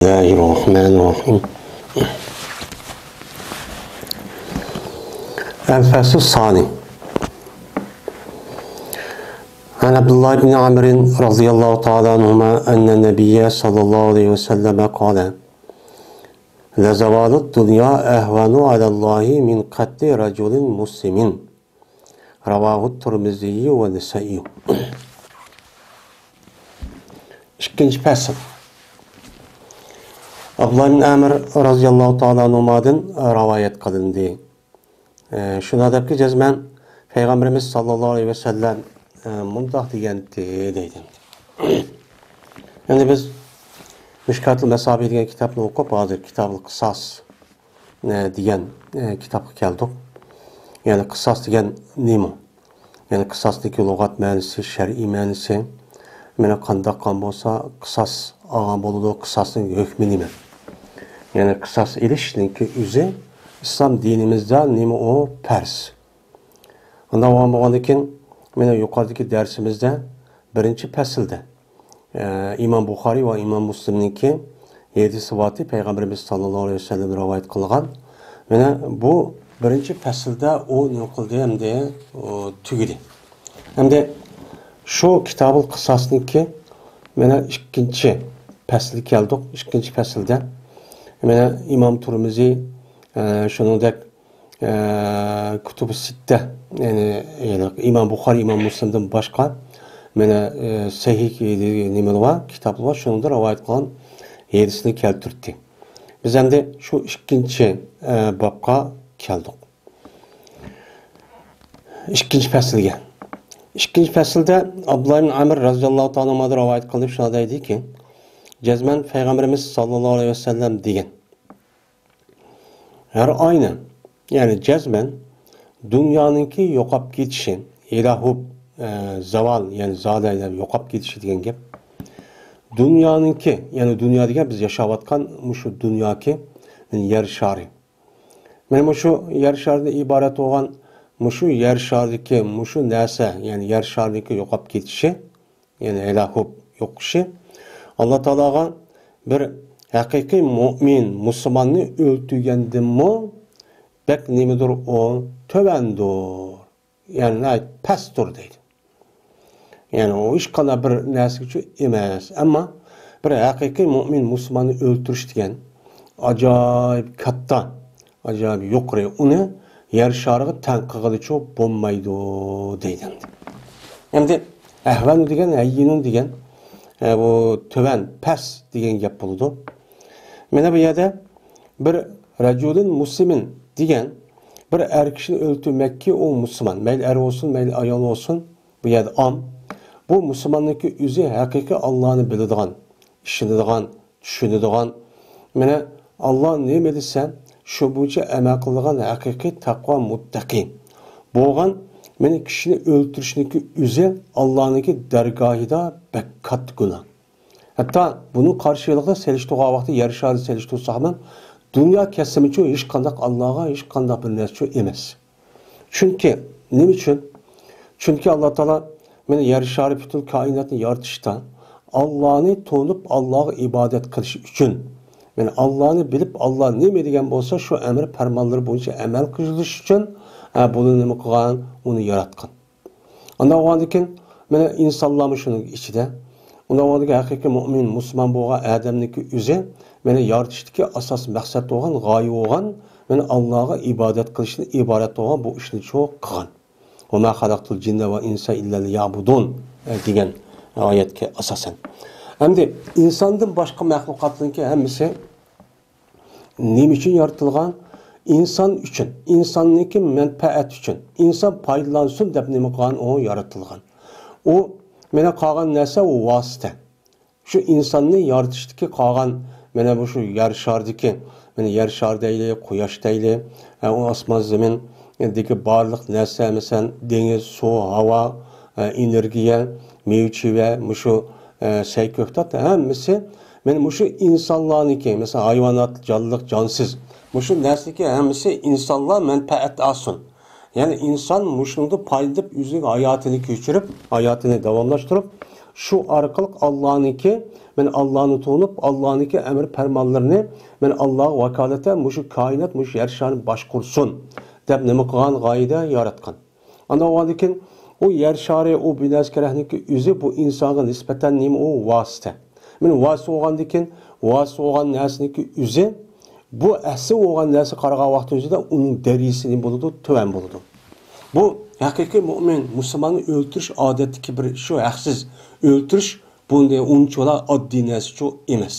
Bismillahirrahmanirrahim. El-Fasl Sani. An Abdullah ibn Amr radıyallahu ta'ala anhuma enne nebiyye sallallahu aleyhi ve selleme kâle lezavalut dünya ehvanu alallahi min katli raculin muslimin ravahu Tirmizi ve Nesai. İkinci fasıl. Abdullah ibn Amr radıyallahu ta'ala anhuma'dan rivayet kılındı. Şuna da ki cezmen Peygamberimiz sallallahu aleyhi ve sellem mundaq degenti deydi. Yani biz Mishkatul Mesabi degan kitapni o'qib, hozir Kitabul Qisas degan kitapga keldik. Yani qisas degan nima? Yani qisasdagi lug'at ma'nosi, shar'iy ma'nosi, mana qanday qon bo'lsa, qisas olgan bo'ladi, qisasning hukmi nima? Yani qisas ilishninki o'zi İslam dinimizde nima o farz. Ondan bo'lgandan keyin mana yuqoridagi darsimizda birinchi faslda İmam Buxoriy va İmam Muslimniki hadis vati Peygamberimiz sallallohu alayhi ve sellem rivoyat qilgan. Mana bu birinchi faslda o nima qildi hamda tugidi. Hamda shu Kitabul Qisasniki mana ikkinchi fasli keldik. İkinci faslda mana İmam Tirmizi shuningdek Kutub-i Sitta, yani İmam Buxoriy, İmam Muslimdan boshqa mana sahih nimalar bor, kitoblar bor, shunda rivoyat qilgan hadisni keltirdi. Biz endi shu ikkinchi bobga keldik. Ikkinchi faslga. Ikkinchi faslda Abdullah ibn Amr radhiyallohu ta'ala anhu rivoyat qilib shunday deydiki, jazman Peygamberimiz sallallohu alayhi ve sellem degan. Her aynı, yani cezmen dünyanınki yo'qolib ketishi, ilahub zaval, yani zalaylar yo'qolib ketishi degan gap. Dünyanınki, yani dünya degan biz yashayotgan shu dunyoki yer shari. Mana shu yer sharidan iborat bo'lgan shu yer sharidagi shu narsa, yani yer sharidagi yo'qolib ketishi, yani ilahub yo'qishi Alloh taologa bir haqiqiy mu'min, musulmonni o'ltirgandimi, bek nimadir o tövendir. Yani pastdir deydi. Yani o ish qana bir narsa uchun emas, ammo bir haqiqiy mu'min, musulmonni o'ltirish degan ajoyib katta, ajoyib yuqori uni yer shariga tanqiqilichi bo'lmaydi deydi. Endi ahvanu degan, hayyinun degan bu töven, past degan gap bo'ladi. Mana bu yerda bir raculun muslimin degan bir er kishini o'ltirmakki, o musulmon, mayli er olsun, mayli ayol olsun, bu yerda am. Bu musulmonniki o'zi haqiqiy Allohni biladigan, ishonadigan, tushunadigan, mana Alloh nima desa, shu bo'yicha amal qiladigan haqiqiy taqvo muttaqi bo'lgan, mana kishini o'ltirishniki o'zi Allohniki dargohida bak katta gunoh. Hatta bunun karşılığında seliştiği vakti yer şarı seliştiği zaman dünya kesimi için hiç kandak Allah'a hiç kandak bir nesçi emez. Çünkü ne için? Çünkü Allah Teala yani yer şarı bütün kainatını yaratışta Allah'ını tanıp Allah'a ibadet kılışı için, yani Allah'ını bilip Allah ne degen olsa şu emir fermanları boyunca emel kılış için bunu ne kılan onu yaratkan. Ondan o andakin yani insanlar şunun içinde. Ondan oldaki haqiqiy mu'min, musulmon bo'lgan odamniki o'zi meni yoritishdagi asos maqsad bo'lgan, g'oya bo'lgan, meni Allohga ibodat qilishni iborat bo'lgan bu ishni cho'q qilgan. Va ma xalaqtul jinna va insa illa liya'budun degan oyatga asosan. Endi insondan boshqa maxluqotlarniki hammasi nima uchun yaratilgan? İnsan uchun, insonniki manfaat uchun, inson foydalansin deb nima qilgan, u yaratilgan. U mana qolgan narsa u vosita. Shu insonni yaratishdagi qolgan mana bu shu yer shardiki, mana yer shardayli, quyosh deyli, u osmon zamindagi barliq narsa, masalan, dengiz, suv, havo, energiya, mevchiva, shu sayko'ktat hammasi mana shu insonlarniki, masalan, hayvonot, jonliq, jonsiz, shu narsadagi hammasi insonlar manfaat olsin. Yani insan muşnunda paylaşıp üzerine hayatını geçirip, hayatını devamlaştırıp, Şu arkalık Allah'ınki, ben Allah'ını tutunup Allah'ınki emir fermanlarını ben Allah'a vakalete muşu kainat muşu yer şarını başkursun deb nima qilgan g'oyada yaratgan. Ana o'dikin o yer shari o binaskarahninki o'zi bu insonga nisbatan nima o vosita. Men vosita bo'lgandan vosita bo'lgan narsaniki o'zi bu asli bo'lgan narsa qaragan vaqt o'zida uning darajasi nima bo'ladi? Tuvan bo'ladi. Bu haqiqiy mu'min, musulmonni o'ltirish odatdagi bir shu haqsiz o'ltirish bunday uncholar oddiy narsa emas.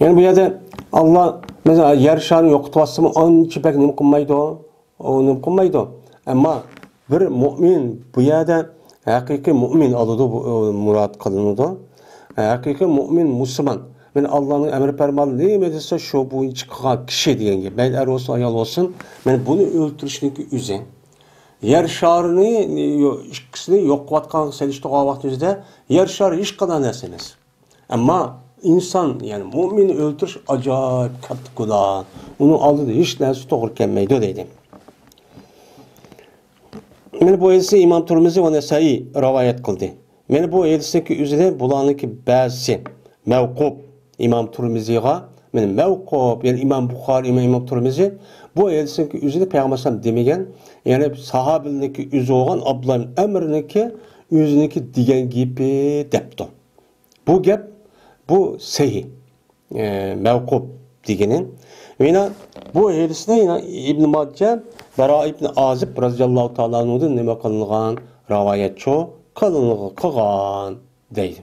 Yani bu yerda Allah mesela yer şarını yo'qotyapsimi, ancha bak nima qilmaydi, nima qilmaydi. Ammo bir mu'min bu yerda haqiqiy mu'min oladi, bu murod qilinadi. Haqiqiy mu'min musulmon. Men Allohning amr farmoni nima desa shu bo'yicha qilgan kishi degan gap. Mayli er olsun, ayol olsun. Men buni o'ltirishniki o'zi yer sharini ikkisini yo'qotgan selishtirgan vaqt o'zida yer shari hech qanday narsa emas. Ammo inson, yani mu'mini o'ltirish ajoyib katta gunoh. Uning oldida hech narsa to'g'ri kelmaydi deydi. Mana bu hadisni Imom Termiziy va Nasoiy rivoyat qildi. Mana bu hadisniki o'zida bularniki ba'zi mavquf Imom Termiziyga, mana mavquf, yani Imom Buxoriy, Imom Termiziy bu hadisniki o'zida payg'ambar sollallohu demagan, ya'ni sahobalarniki o'zi bo'lgan Abdullah ibn Amrniki o'ziniki degan gapi debdi. Bu gap bu sahih, mavquf degani. Yana bu hadisni İbn Majah Bara ibn Azib radhiyallohu ta'ala anhudan nima qilingan rivoyatchi qilgan deydi.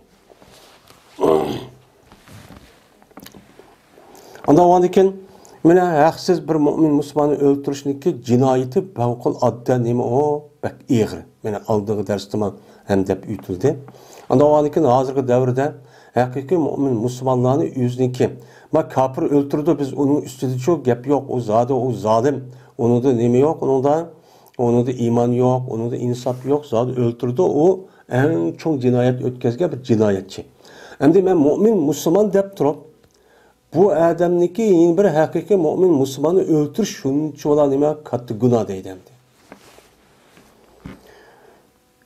Ondan keyin mana haqsiz bir mu'min musulmonni o'ltirishniki jinoyati bavqul adda nima o bak ig'ir. Mana oldingi darsda ham deb aytildi. Ondan keyin hozirgi davrda haqiqiy mu'min musulmonlarni o'ziniki ma kafir o'ltirdi, biz uning ustida çok gap yo'q, o zodi o zalim, uningda nima yo'q, uningda iymon yo'q, uningda insof yo'q, zodi o'ltirdi, o eng cho'ng jinoyat o'tkazgan bir jinoyatchi. Endi men mu'min musulmon deb turib bu odamniki bir haqiqiy mu'min musulmonni o'ltirish shunchalar nima katta gunoh deydi.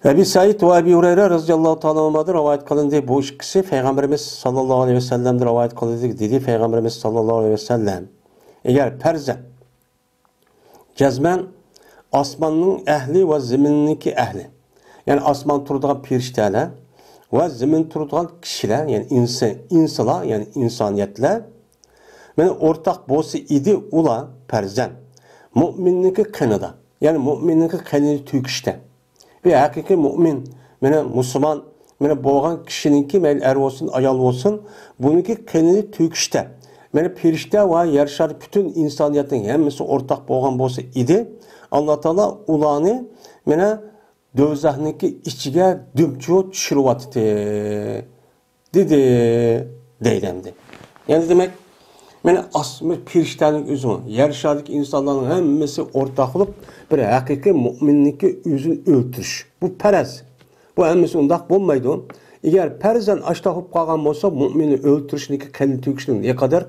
Ebu Said ve Ebu Hureyre radıyallahu ta'ala anhu'dan rivayet kılındı. Bu ikisi Peygamberimiz sallallahu aleyhi ve sellem'de rivayet kılındı. Dedi Peygamberimiz sallallahu aleyhi ve sellem, eğer perze cezmen asmanın ehli ve ziminniki ehli, yani asman turduğun pirişteler ve zimin turduğun kişiler, yani insanlar, yani insaniyetler, yani ortak bosu idi ula perzen müminniki kınıda, yani müminniki kınını tüküşte. Bir haqiqiy mu'min, mana musulmon, mana bo'lgan kishininki mayli er olsun, ayol olsun, buniki qanini to'kishda. Mana firishta va yer shari bütün insoniyatning hammasi o'rtaq bo'lgan bo'lsa edi, Alloh taolo ularni mana do'zaxniki ichiga dumchu tushiryapti. Dedi deydi. Yani demek mana asli firishtaning o'zi, yer sharidagi insonlarning hammasi o'rtaq bo'lib bir haqiqiy mu'minniki o'zini o'ltirish. Bu faraz. Bu hammasi undaq bo'lmaydi. Agar farzan ashta bo'lib qolgan bo'lsa, mu'minni o'ltirishniki qanday to'kishning ne kadar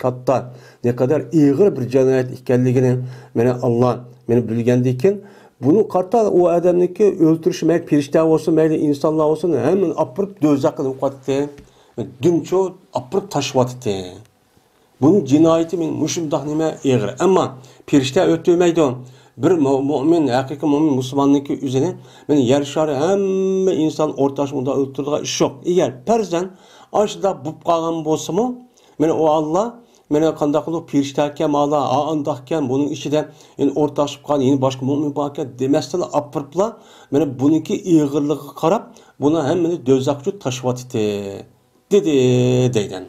katta, ne kadar ig'ir bir jinoyat ekanligini mana Alloh meni bilgandan keyin buni qarta o odamniki o'ltirish mayli firishta bo'lsin, mayli insonlar bo'lsin, hammani opirib do'zaxga qo'yatdi. Dumcho opirib tashyapti. Bunun cinayeti min muşumdaq nima ig'ir. Ammo firishta o'tmaydi. Bir mu'min, haqiqiy mu'min musulmonniki o'zini men yer shari hamma inson o'rtashmada o'ltiradigan ish yo'q. Agar farzan ashda bo'lib qolgan bo'lsa-mu, meni o Alloh meni qanday qilib firishta ekan, Alloh undaq ekan, buning ichida endi o'rtashib qolgan, endi boshqa mu'min bor ekan demasdan opiriblar, meni buniki ig'irligiga qarab, buni hammani do'zaxga tashyapti. Dedi deydan.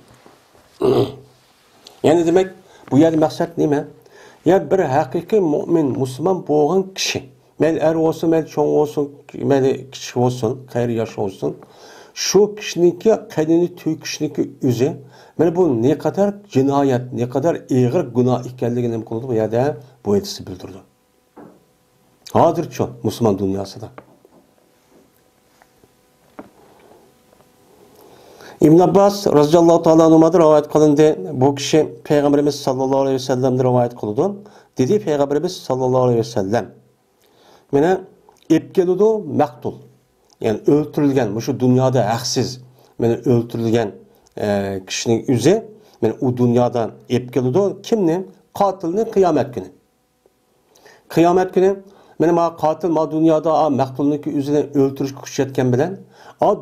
Yani demek bu yer maksat nima? Ya bir haqiqiy mu'min, musulmon bo'lgan kishi, mayli er olsun, mayli cho'ng olsun, mayli kichik olsun, qayri yosh olsun, shu kishiniki qanini to'kishniki o'zi, mana bu ne kadar jinoyat, ne kadar ig'ir gunoh ekanligini nima qildi bu yerda bu hadis bildirdi. Hozircha musulmon dunyosida. İbn Abbas radıyallahu ta'ala anhu'dan rivayet kılındı. Bu kişi Peygamberimiz sallallahu aleyhi ve sellem'de rivayet kıldı. Dedi Peygamberimiz sallallahu aleyhi ve sellem, mene epkeludi maqtul. Yani öldürülgen, şu dünyada haksız, mene öldürülgen kişinin yüzü, mene o dünyada epkeludi kimni? Katilni kıyamet günü. Kıyamet günü, mene ma katil ma dünyada maqtulniki yüzüne öldürüş kuş yetken bilen,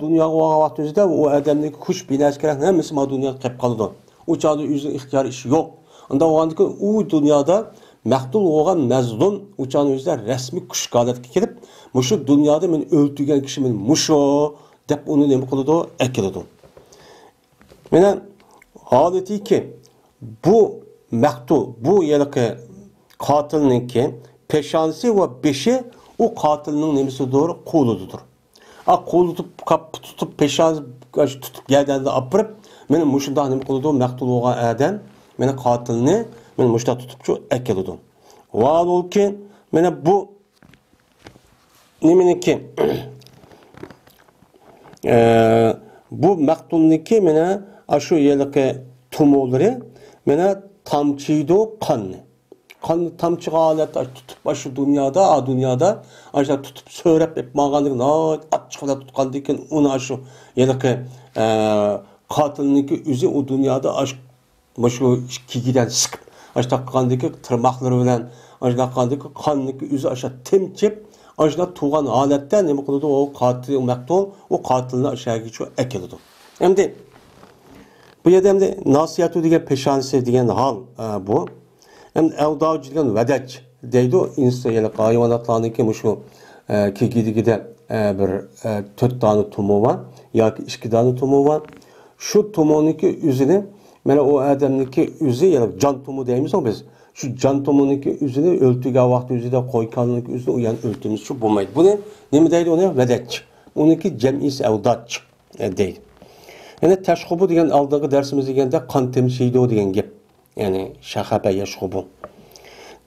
dünya o vakti yüzüde o adamdaki kuş binaş kerek hemisi ma dünyada kep kalıdı. O çağda yüzün ihtiyar işi yok. Onda o andaki o dünyada maqtul olgan mazlum uçağın yüzde resmi kuş qalatga kelib, mushu dünyada men öldürgen kişi men musho deb onu nima qiladi? Ekiladi. Mena holati ki bu maqtul, bu yalaqi qatilninki peshansi ve beşi o qatilning nimasidir? Qo'lidir. Qo'li tutup peshansi tutup gerdanda apirib, meni mushunda nima qiladi? Maqtul olgan adam meni qatilni men mushta tutup şu ekiladi. Var ki mena bu nimeniki bu maqtulniki mena şu yalaqi tumolari mena tamchiydi qonni. Qonni tamchiga holatda tutup şu dünyada aşağı tutup söylep hep mağandık açıqla tutqandikin onu şu yalaqi qatilniki yüzü o dünyada şu kigiden sıkıp aşağıdaki tırmakları bilen aşağıdaki kanlık yüzü aşağı temçip aşağı tuğan aletten ne kıldı o katil maqtul o katilini aşağı geçiyor ekildi. Hem de bu yerden de nasihatü diye peşanesi diyen hal bu. Hem de evdavcı diyen vedeç deydi o insan yani hayvanatlarındaki şu kigide bir 4 tane tumu var ya ki 2 tane tumu var. Şu tumununki yüzünü mene o adamniki yüzü yani can tumu deyimiz o biz. Şu can tumununki yüzünü öltüge vakti yüzü de koykanlık yüzünü uyan öltümüz şu bulmaydı. Bu ne mi deydi ona? Vedeç. Onunki cem'is evdaç deydi. Yani teşhubu diyen aldığı dersimiz degende kan temsiydi o diyen gep. Yani şahabe yaşhubu.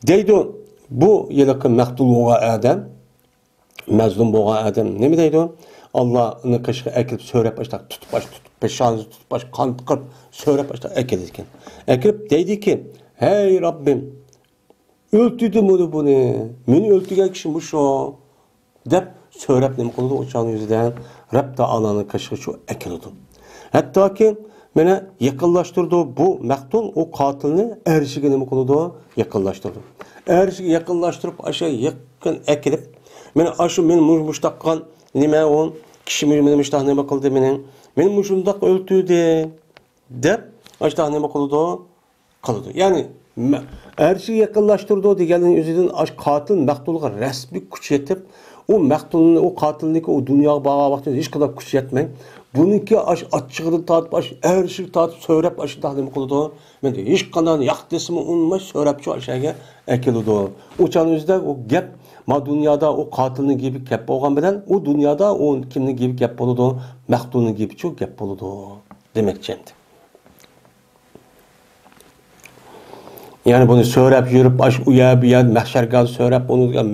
Deydi bu yılaki maqtul boğa adam, mazlum boğa adam ne mi deydi o? Allah'ını kışkı ekilip söylep başta tutup peşanızı tutup baş kan kırıp söylep başta ekilirken. Ekilip deydi ki hey Rabbim öldürdüm bunu. Beni öldürgen kişi bu şu. Dep söylep ne mi kıldı uçağın yüzünden Rab da Allah'ını kışkı şu ekildi. Hatta ki mene yakınlaştırdı bu maqtul o katilini erişige ne mi kıldı yakınlaştırdı. Erişige yakınlaştırıp aşağı yakın ekilip mene aşı men muştakkan nime on kişi meni müştah nima qildi meni mushundaq o'ltirdi deb ashta nima qildi qildi. Ya'ni ershi yaqinlashtirdi deganning o'zidan qatil maqtulga rasmiy kuch yetib u maqtulni o qatilniki o dunyoga borgan vaqtida hech qanday kuch yetmay buniki achchig'idan tortib ershi tortib so'rab ashta nima qildi menda hech qanday yoq desimi unmay so'rab shu ashaga akildi. O'chan o'zida o gap ma dünyada o katilini gibi gap olgan bilen o dünyada o kimni gibi gap boludu, maqtulni gibi çok gap boludu demekçendi. Yani bunu söylep yürüp aş uya bir yer mahşergan söylep onu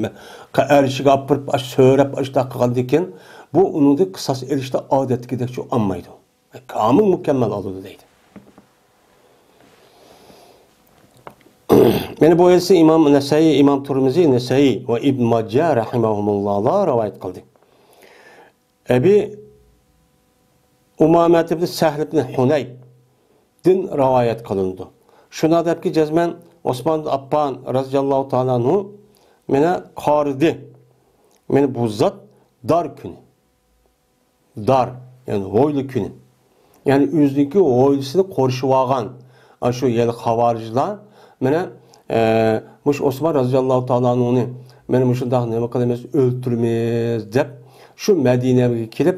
erişiga apırıp aş söylep aş takıldıyken bu onun da kısas erişte adet gidek çok anmaydı. Kamil mükemmel aldı deydi. Yani bu elsi İmam Nesai, İmam Tirmizi, Nesai ve İbn Majah rahimahumullah'la rivayet kıldı. Ebi Umamet ibn Sahl ibn Hunayf'den rivayet kılındı. Şuna da ki cezmen Osman Affan radıyallahu ta'ala anhu mene qardi. Mene bu zat dar günü. Dar yani hoylu günü. Yani üzdeki hoylusunu korşuvagan aşu yel havariciler mene muş Osman radıyallahu ta'ala onu meni muşundaq nima qilamiz o'ltiramiz deb şu Medine'ye kelib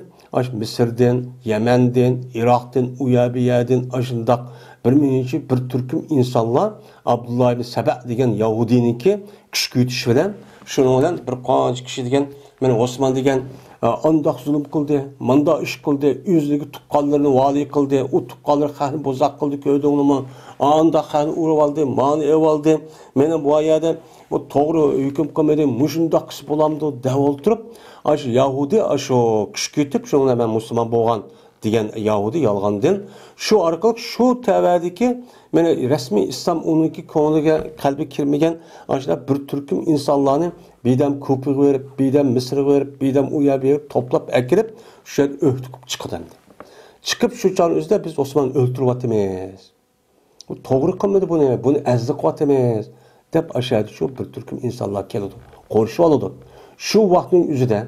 Mısır'dan, Yemen'den, Irak'tan, Uyabiye'den aşındaq bir türküm insanlar Abdullah ibn Saba degan Yahudininki küçküytüş bilen şunun bilen bir qancha kishi degan meni Osman degan andaq zulm qildi, manda ish qildi, o'zligi tuqqanlarini vali qildi, u tuqqanlar xalni bozaq qildi, ko'rdingmi? Anda xalni urib oldi, mani ev oldi. Meni bu yerda bu to'g'ri hukm qilmadi, mushundaq qilib bo'lamdi deb o'ltirib, ash Yahudi asho kuchkitib, shunga men musulmon bo'lgan degan Yahudi yolg'ondan shu orqali shu tavadiki mana rasmiy islom uniki ko'ngliga qalbi kirmagan ashula bir turkum insonlarni bedam ko'pig berib, bedam misr berib, bedam uya berib to'plab akirib shu yerga o'htikib chiqadi. Chiqib shu chon o'zida biz Osmon o'ltiryapmiz. Bu to'g'ri qilmadi buni azli qilyapmiz deb ashadi shu bir turkum insonlar keladi. Qo'rshib oladi. Shu vaqtning o'zida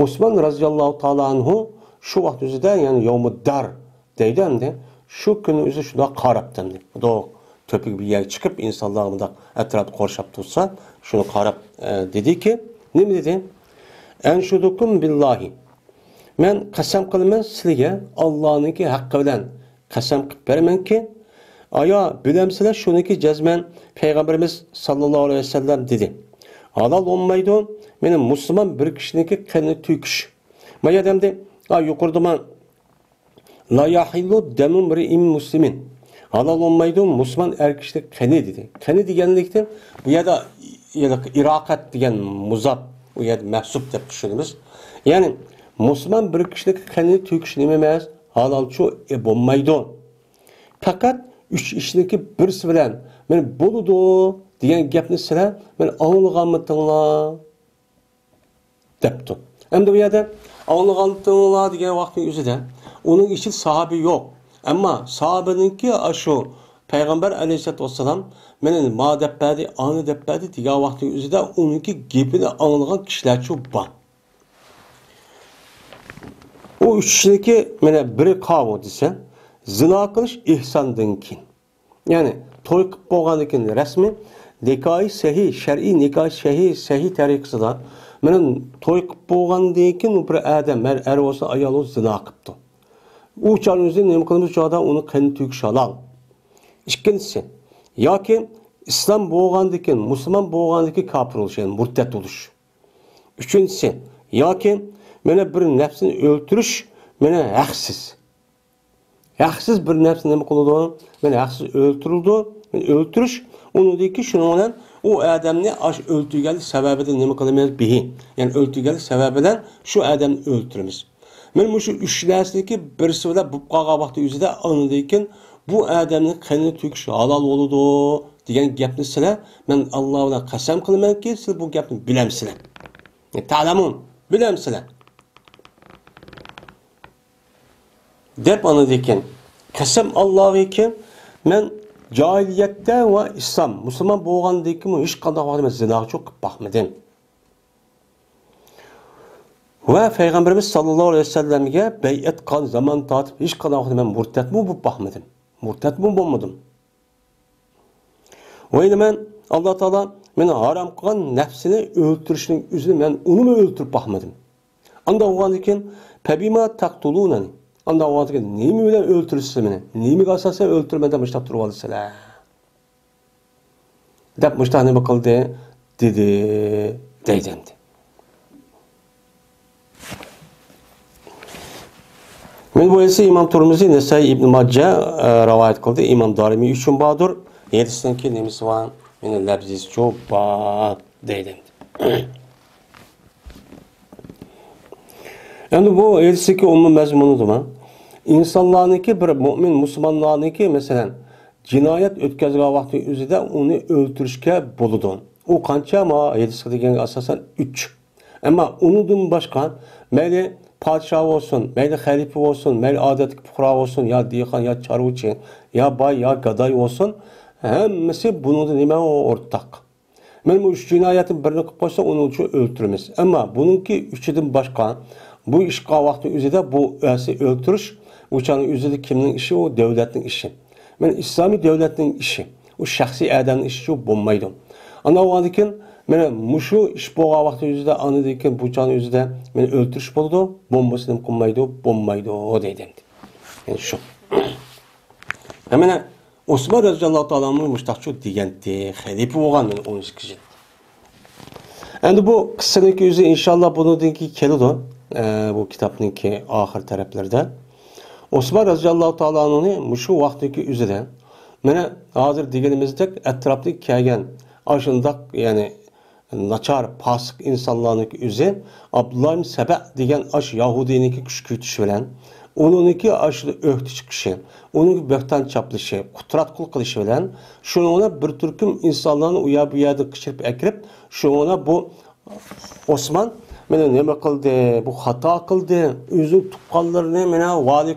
Osman roziyallohu taolo anhu shu vaqt o'zida ya'ni yawmuddar deydi endi shu kuni o'zi shunda qarabdi. Xudo to'pik bir yerga chiqib insonlar bunda atrofda qorshab tursa, shuni qarab dediki, nima dedi? Anshudukum billahi. Men qasam qilaman sizlarga Allohniki haqqi bilan qasam qilib beramanki, aya bilamsizlar shuniki jazman payg'ambarimiz sallallohu alayhi vasallam dedi. Halal olmaydi. Meni musulmon bir kishiniki qanni to'kish. Maya demdi, yuqorida men la yahillu damu mri'in muslimin. Halal olmaydi musulmon er kishining qani dedi. Qani deganlikdan bu yerda iroqat degan muzab, u yerda mahsub deb tushunamiz. Ya'ni musulmon bir kishining qani to'kish nima emas, halalchu bo'lmaydi. Faqat üç ishniki birisi bilan men bo'ladi degan gapni sizlar men anglaganmidinglar debdi. Endi bu yerda anglaganmidinglar degan vaqtning o'zida uning ichi sahabi yo'q. Ammo sahabaninki shu payg'ambar alayhisolatu vassalam meni ma debbadi, ani debbadi degan vaqtning o'zida uningki gapini anglagan kishilar shu bor. O üç kishiniki mana biri qavo desa, zina qilish ihsondan keyin. Ya'ni to'y qilib bo'lgandan keyin rasmiy nikoh sahih, shar'iy nikoh sahih tariqasida mana to'y qilib bo'lgandan keyin bir odam er bo'lsa ayol bo'lsa zina qilibdi. U chon o'zi nima qilamiz joyda uni qani to'kish halol. Ikkinchisi, yoki islom bo'lgandan keyin, musulmon bo'lgandan keyin kofir bo'lish, ya'ni murtad bo'lish. Uchinchisi, yoki mana bir nafsini o'ldirish, mana haqsiz. Haqsiz bir nafsni nima qiladi? Mana haqsiz o'ldirildi, o'ldirish, uningdagi shuning bilan u odamni o'ldirganlik sababidan nima qilamiz? Bihi. Ya'ni o'ldirganlik sababidan shu odamni o'ldiramiz. Men shu uch narsadagi birisi bilan bu qolgan vaqtda o'zida uningdan bu odamni qanday to'kish halol bo'ladi degan gapni sizlar men Alloh bilan qasam qilamanki, siz bu gapni bilamsizlar. Ta'lamun, bilamsizlar. Deb anladıkken, qasam Allah'ı men cahiliyette ve İslam, Müslüman boğandaki mi hiç qanday vaqtda zina çok baxmadım. Ve Peygamberimiz sallallahu aleyhi ve sellem'e bey'at qan zaman tatib hiç qanday vaqtda men murtad mu bu baxmadım. Murtad mu bo'lmadim. Ve men Allah Taala meni haram qilgan nafsini o'ltirishning o'zini men uni o'ltirib baxmadim. Anda bo'lgandan fabima taqtulunani. Anda o'tgan nima bilan o'ltirishsiz meni? Nimaga asosan o'ltirmadan mushtaq turib olasizlar? Deb mushtaq nima qildi? Dedi, deydi. Men bu esa İmam Turmuzi, Nesai ibn Majah rivoyat qildi. İmam Darimi uchun bordir. Yedisidan keyin nemisi var? Meni labziz çok bor deydi. Yani bu yedisidagi umum mazmunidir. İnsanlarniki bir mümin Müslümanlarniki mesela cinayet ötkazgan vaqti o'zida uni o'ltirishga bo'ladi. U qancha ma yedisi degan asosan 3. Ammo unidan boshqa mayli podshoh bo'lsin, mayli xalifa bo'lsin, mayli odatli fuqaro bo'lsin, yo dehqon, yo chorvachi, yo boy, yo gadoy bo'lsin, hammasi buningda nima o'rtaq. Men bu 3 jinoyatni birini qilib qo'ysa, uni uchun o'ltiramiz. Ammo buningki 3dan boshqa bu ish qilgan vaqti o'zida bu o'ltirish uçanın üzerinde kimnin işi o devletin işi. Men İslami devletin işi. O şahsi adamın işi çok bulmaydı. Ana o andikin men muşu iş boğa vakti yüzde anıdikin bu uçanın yüzde men öldürüş buldu. Bombasını kullanmaydı, bombaydı o deydi. Yani şu. Hemen Osman radıyallahu ta'ala'nın müştakçı diyendi. Halife olgan men 13 kişi. Endi bu kıssanınki yüzü inşallah bununki kelidi. Bu kitapninki ahir taraflarda. Osman radıyallahu ta'ala'nın şu vaqtdagi üzere mana hozir deganimizdek atrofda kelgan ashundoq ya'ni nachar, pasık insanlarning o'zi Abdullah ibn Saba degan ash Yahudiniki kuch kuytish bilan, uningki ashli o'hti chiqishi, uning bo'hton chaplishi, qutratqul qilishi bilan shuni bir turkum insonlarni u bu yerda qichirib akirib, shuni bu Osman mana nima qildi, bu xato qildi, o'zi tuqqanlarini mana vali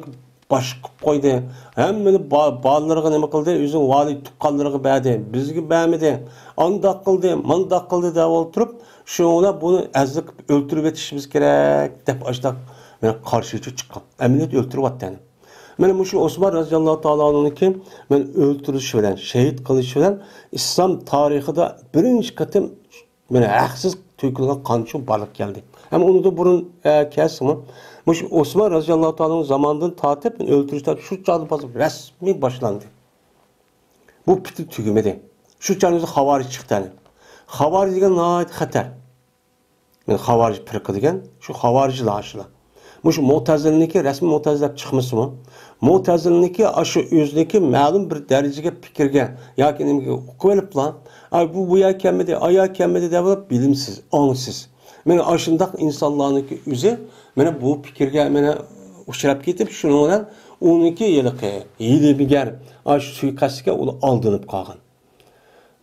bosh qilib qo'ydi. Hammani bolalarga nima qildi, o'zi vali tuqqanlarga berdi, bizga bermadi. Andoq qildi, mandoq qildi deb o'tirib, shuni buni azliq o'ltirib etishimiz kerak deb ashdoq mana qarshi chiqqan. Amaliyot o'ltiryapti. Mana shu Osman roziyallohu taolo anhuki men o'ltirish bilan, shahid qilish bilan islom tarixida birinchi qatim mana haqsiz to'kilgan qon uchun barliq keldi. Ama onu da burun kesimi. Şu Osman roziyallohu taolo'nun zamanından tatip o'ltirishlar shu çağda resmi başlandı. Bu bitib tugimedi. Shu çağda xavarij chiqdi. Xavarij degan nəhayət xatar. Men xavarij firqi degan shu xavarijlar ashla. Şu Mu'taziliniki resmi Mu'tazilab chiqmasmi? Mu'taziliniki shu o'zidagi ma'lum bir darajaga fikrga yoki nimaga o'qib oliblar. Bu ya kelmedi, aya kelmedi deb bilimsiz, ongsiz. Meni aşındaq insanlarniki o'zi mana bu fikrga mana uchrab ketib, shuni bilan 12 yiligar ash suiqasdga uni aldinib qolgan.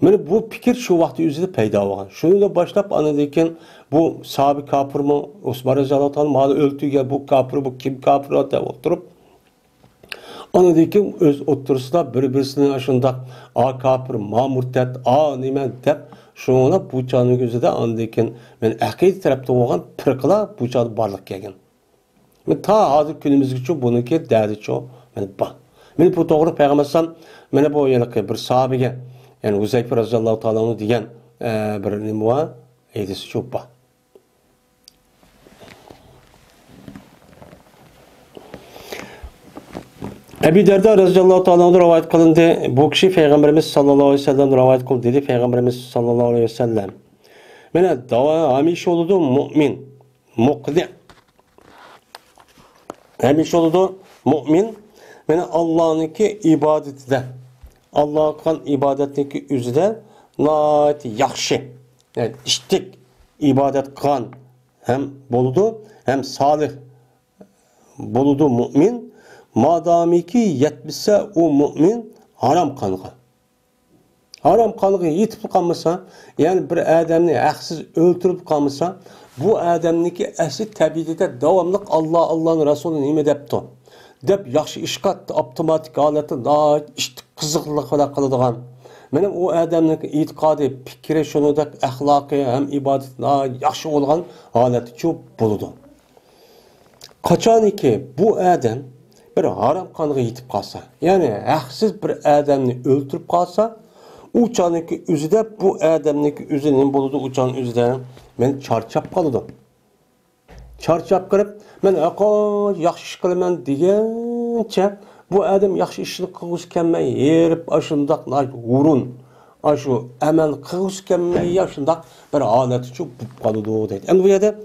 Mana bu fikr shu vaqt o'zida paydo bo'lgan. Shuni boshlab anadan bu sahabi kafirmi, Osman roziyallohu taolo mali o'ltirgan bu kafir, bu kim kafir deb o'tirib anadan o'z o'tirisida bir-birisini ashundaq kafir, murtad, nima deb şuna bu çağın gözüde andikin men aqid tarafta olgan firqalar bu çağda barliq kelgan. Men ta hozir kunimizgacha buniki derdi ço men bor. Men bu to'g'ri payg'ambarsam mana bu yilqi bir sahabiga, ya'ni Uzayfa roziyallohu taolo degan bir nima bor, aytisi shu bor. Ebu Derda roziyallohu taolo'dan rivoyat qilindi. Bu kishi payg'ambarimiz sallallohu alayhi vasallam rivoyat qildi dedi payg'ambarimiz sallallohu alayhi vasallam. Mana davo hamisha bo'ladi mu'min, muqdi. Hamisha bo'ladi mu'min mana Allohniki ibodatida, Alloh qilgan ibodatniki o'zida nihoyat yaxshi, yani ishtik ibodat qilgan ham bo'ladi, ham solih bo'ladi mu'min. Madamiki yetmişse o mümin haram kanıga. Haram kanıga yetip kalmasa, yani bir adamni haksız öldürüp kalmasa, bu adamniki asli tabiatida davamlıq Allah'ın Resulü nime depti. Dep yaxşı işqat, avtomatik haleti, daha işte kızıqlıq falan kılıdığan. Benim o adamniki itiqadi, fikri, şunudak, ahlakı, hem ibadet daha yaxşı olgan haleti çok buludu. Kaçan ki bu adam bir haram kanıga yetip kalsa, yani haksız bir adamni öldürüp kalsa, uçaniki üzüde bu adamniki üzünün buludu uçan üzüde men çarçap kalıdı. Çarçap kılıp men yaxşı iş kılıman degençe bu adam yaxşı işini kılgıs kelmey yerip aşındaq urun aşı amel kılgıs kelmey yaşındaq bir haleti çok kalıdı deydi. Endi bu yerde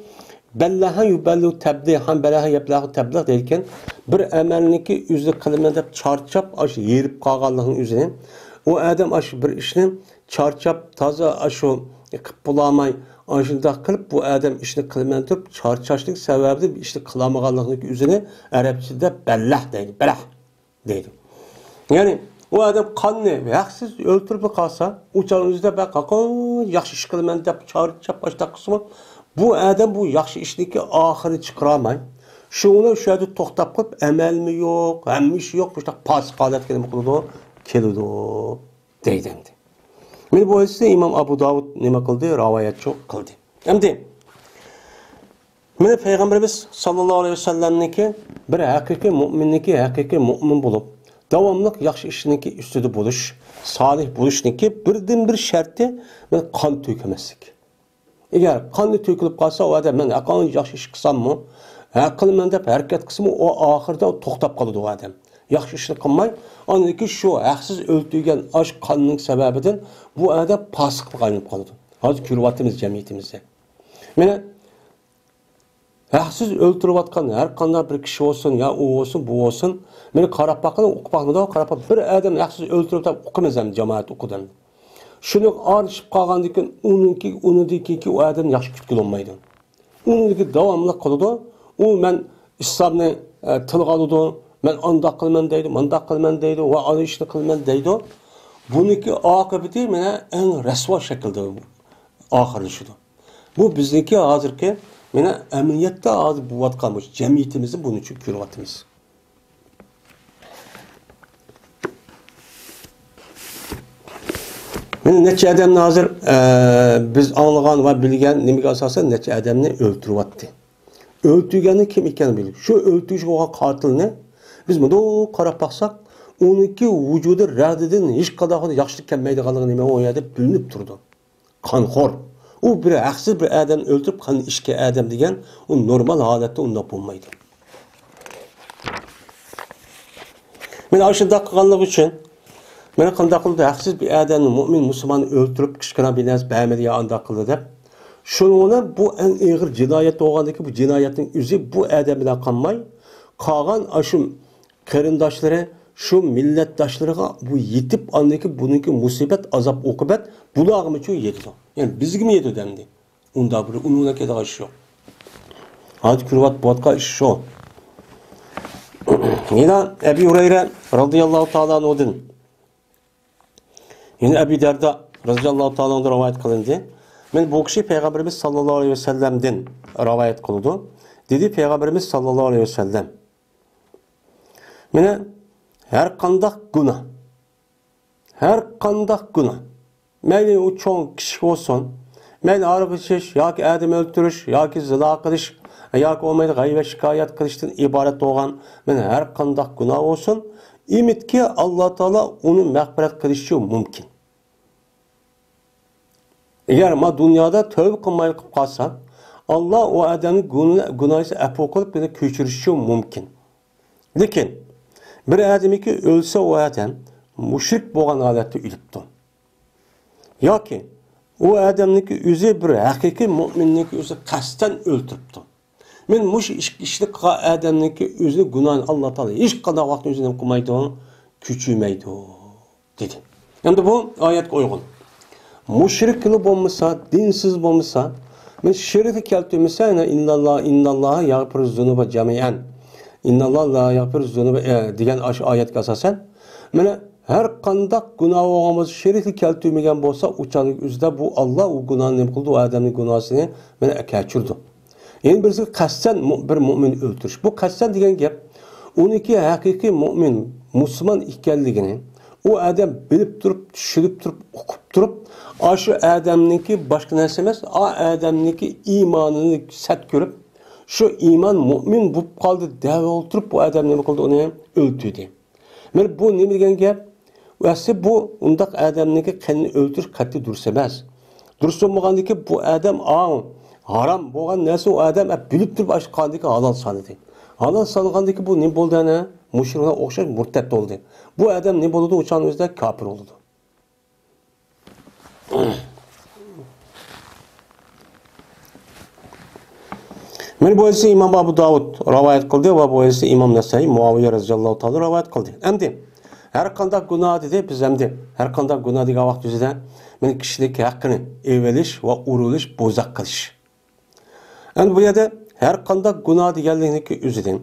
bellaha yubellu tebliğhan belaha yeblahu tebliğ derken bir amelniki yüzü kılımı dep çarçap aşı yerip kalganlığın üzerine o adam aşı bir işini çarçap taza aşı kıp bulamay aşında kılıp bu adam işini kılımı dep çarçaşlık sebebi işte kılamaganlığın üzerine Arapçada bellah deydi, belah deydi. Yani o adam kanını haksız öldürüp kalsa uçan yüzde bak yaxşı iş kılımı dep çarçap başta kısmı bu adam bu yaxşı işdeki ahiri çıkaramay. Şunu şu yerde toxtab qo'yib, amal mi yo'q, hammish yo'q, bu fasik holatga nima qildi? Keldi deydi endi. Men bu esa Imom Abu Davud nima qildi? Rivoyat qildi. Endi mana payg'ambarimiz sallallohu alayhi vasallamniki bir haqiqiy mu'minniki, haqiqiy mu'min bo'lib, davomli yaxshi ishniki ustida bo'lish, solih bo'lishniki birdan bir sharti men qon to'kmaslik. Agar qonni to'kilib qolsa, o odam men aqon yaxshi ish qilsammi, qilman deb harakat qismi o oxirida to'xtab qoladi o odam. Yaxshi ishni qilmay, oniki shu haqsiz o'ltirgan osh qonning sababidan bu odam fosiqlik aylanib qoladi. Hozir ko'ryapmiz jamiyatimizda. Mana haqsiz o'ltirayotgan har qanday bir kishi olsun, ya u olsun, bu olsun, meni qarab baqini, o'qib baqmadi, qarab bir odam haqsiz o'ltirib o'qimiz ham jamoat o'qidim. Şunu arışıp kalgandan keyin unidiki o adam yaxshi kütkün olmaydı. Unidiki davamlı kılıdı. O men İslam'ı tilga alıdı. Men andaq qilman deydi, mandaq qilman deydi, va ana ishni qilman deydi. Buniki oqibati mana eng rasvo shaklda oxirlashadi. Bu bizniki hozirgi mana amaliyotda hozir bo'layotgan bu jamiyatimizni buning uchun ko'ryapmiz. Mana necha odamni hozir biz anglagan va bilgan nimaga asosan necha odamni o'ltiryapti. Öldürgeni kim ekanini bildik. Şu öldürücü olan katilni biz bunu qarab baksak, onunki vücudu rədidin hiç kadar yaxşılık kelmeydiğini nime o yerde bilinip durdu. Kanxor. O bir haksız bir adam öldürüp kan işke adam degen o normal halette onda bulmaydı. Men aşında qılğanlıq üçün men qanday qıldı haksız bir adamni mümin Müslümanı öldürüp kişkana bir nas bəymədi ya anda qıldı deb. Şununla bu en ağır cinayet olgandaki bu cinayetin üzü bu adam bilen kanmay, kalan aşım kırındaşları, şu milletdaşları bu yetip andaki bununki musibet, azap, okubet bulağımı çok yedi. Yani biz gibi yedi demdi. Onda bir ununa kadar iş yok. Hadi kürvat boğatka iş şu. Yine Ebu Hureyre radıyallahu ta'ala anh'ın. Yine Ebu Derda radıyallahu ta'ala anh'ın rivayet kılındı. Men bu kişi Peygamberimiz sallallahu aleyhi ve sellem'den rivayet kıldı. Dedi Peygamberimiz sallallahu aleyhi ve sellem. Mene her kandak günah. Meyli o çoğun kişi olsun. Meyli arıqışış, ya ki adam öldürüş, ya ki zila kılış, ya ki olmaydı gaybe şikayet kılıştın ibaret olgan. Mene her kandak günah olsun. İmit ki Allah Teala onu mağfiret kılışı mümkün. Eğer ma dünyada tövbe kılmayı kalsa, Allah o adamın günahısı afo kılıp beni köçürüşü mümkün. Lakin bir adam ki ölse o adam müşrik boğan halette ölüptü. Ya ki o adamın ki üzü bir hakiki müminlik üzü kasten öldürüptü. Men muş işlik adamın ki üzü günahını Allah Teala hiç kadar vakti üzerinden kılmaydı, küçülmeydi dedi. Yani bu ayet uygun. Müşrikli olmasa, dinsiz olmasa, men şirki keltümse innallah yağfir zunuba camian. İnnallah la yağfir zunuba degan ayetga asosan, mana her kandak günah olmaz şirki keltümegen bolsa, uçanlık üzde bu Allah o günahını nima qildi, o adamning günahını mana kechirdi. Yani birisi qasdan bir mümin öldürüş. Bu qasdan degan gap, uniki haqiqiy mümin, Müslüman ekanligini o adam bilip durup, düşünüp durup, okup durup, şu adamınki başka narsa emas, adamınki imanını sat görüp, şu iman mümin bu kaldı dava oturup bu adam nima qildi onu öldürdü. Men bu nima degan gap? Asli bu undaq adamınki qanni öldürüş qat'i dursa emas. Dursa bo'lgandiki bu adam haram bo'lgan narsa o adam bilib turib ash qandiki halol sanadi. Halol sanagandiki bu nima bo'ldi ana? Mushriklarga o'xshash murtad bo'ldi. Bu adam ne bo'ldi? O'shan o'zida kafir oldu. Men bu esa İmam Abu Davud rivayet qildi va bu esa İmam Nasai Muaviya radhiyallohu ta'ala rivayet qildi. Endi har qanday gunoh dedi biz endi har qanday gunoh degan vaqt o'zida men kishilik haqqini evelish va urilish bo'zaq qilish. Endi bu yerda har qanday gunoh deganlikni o'zidan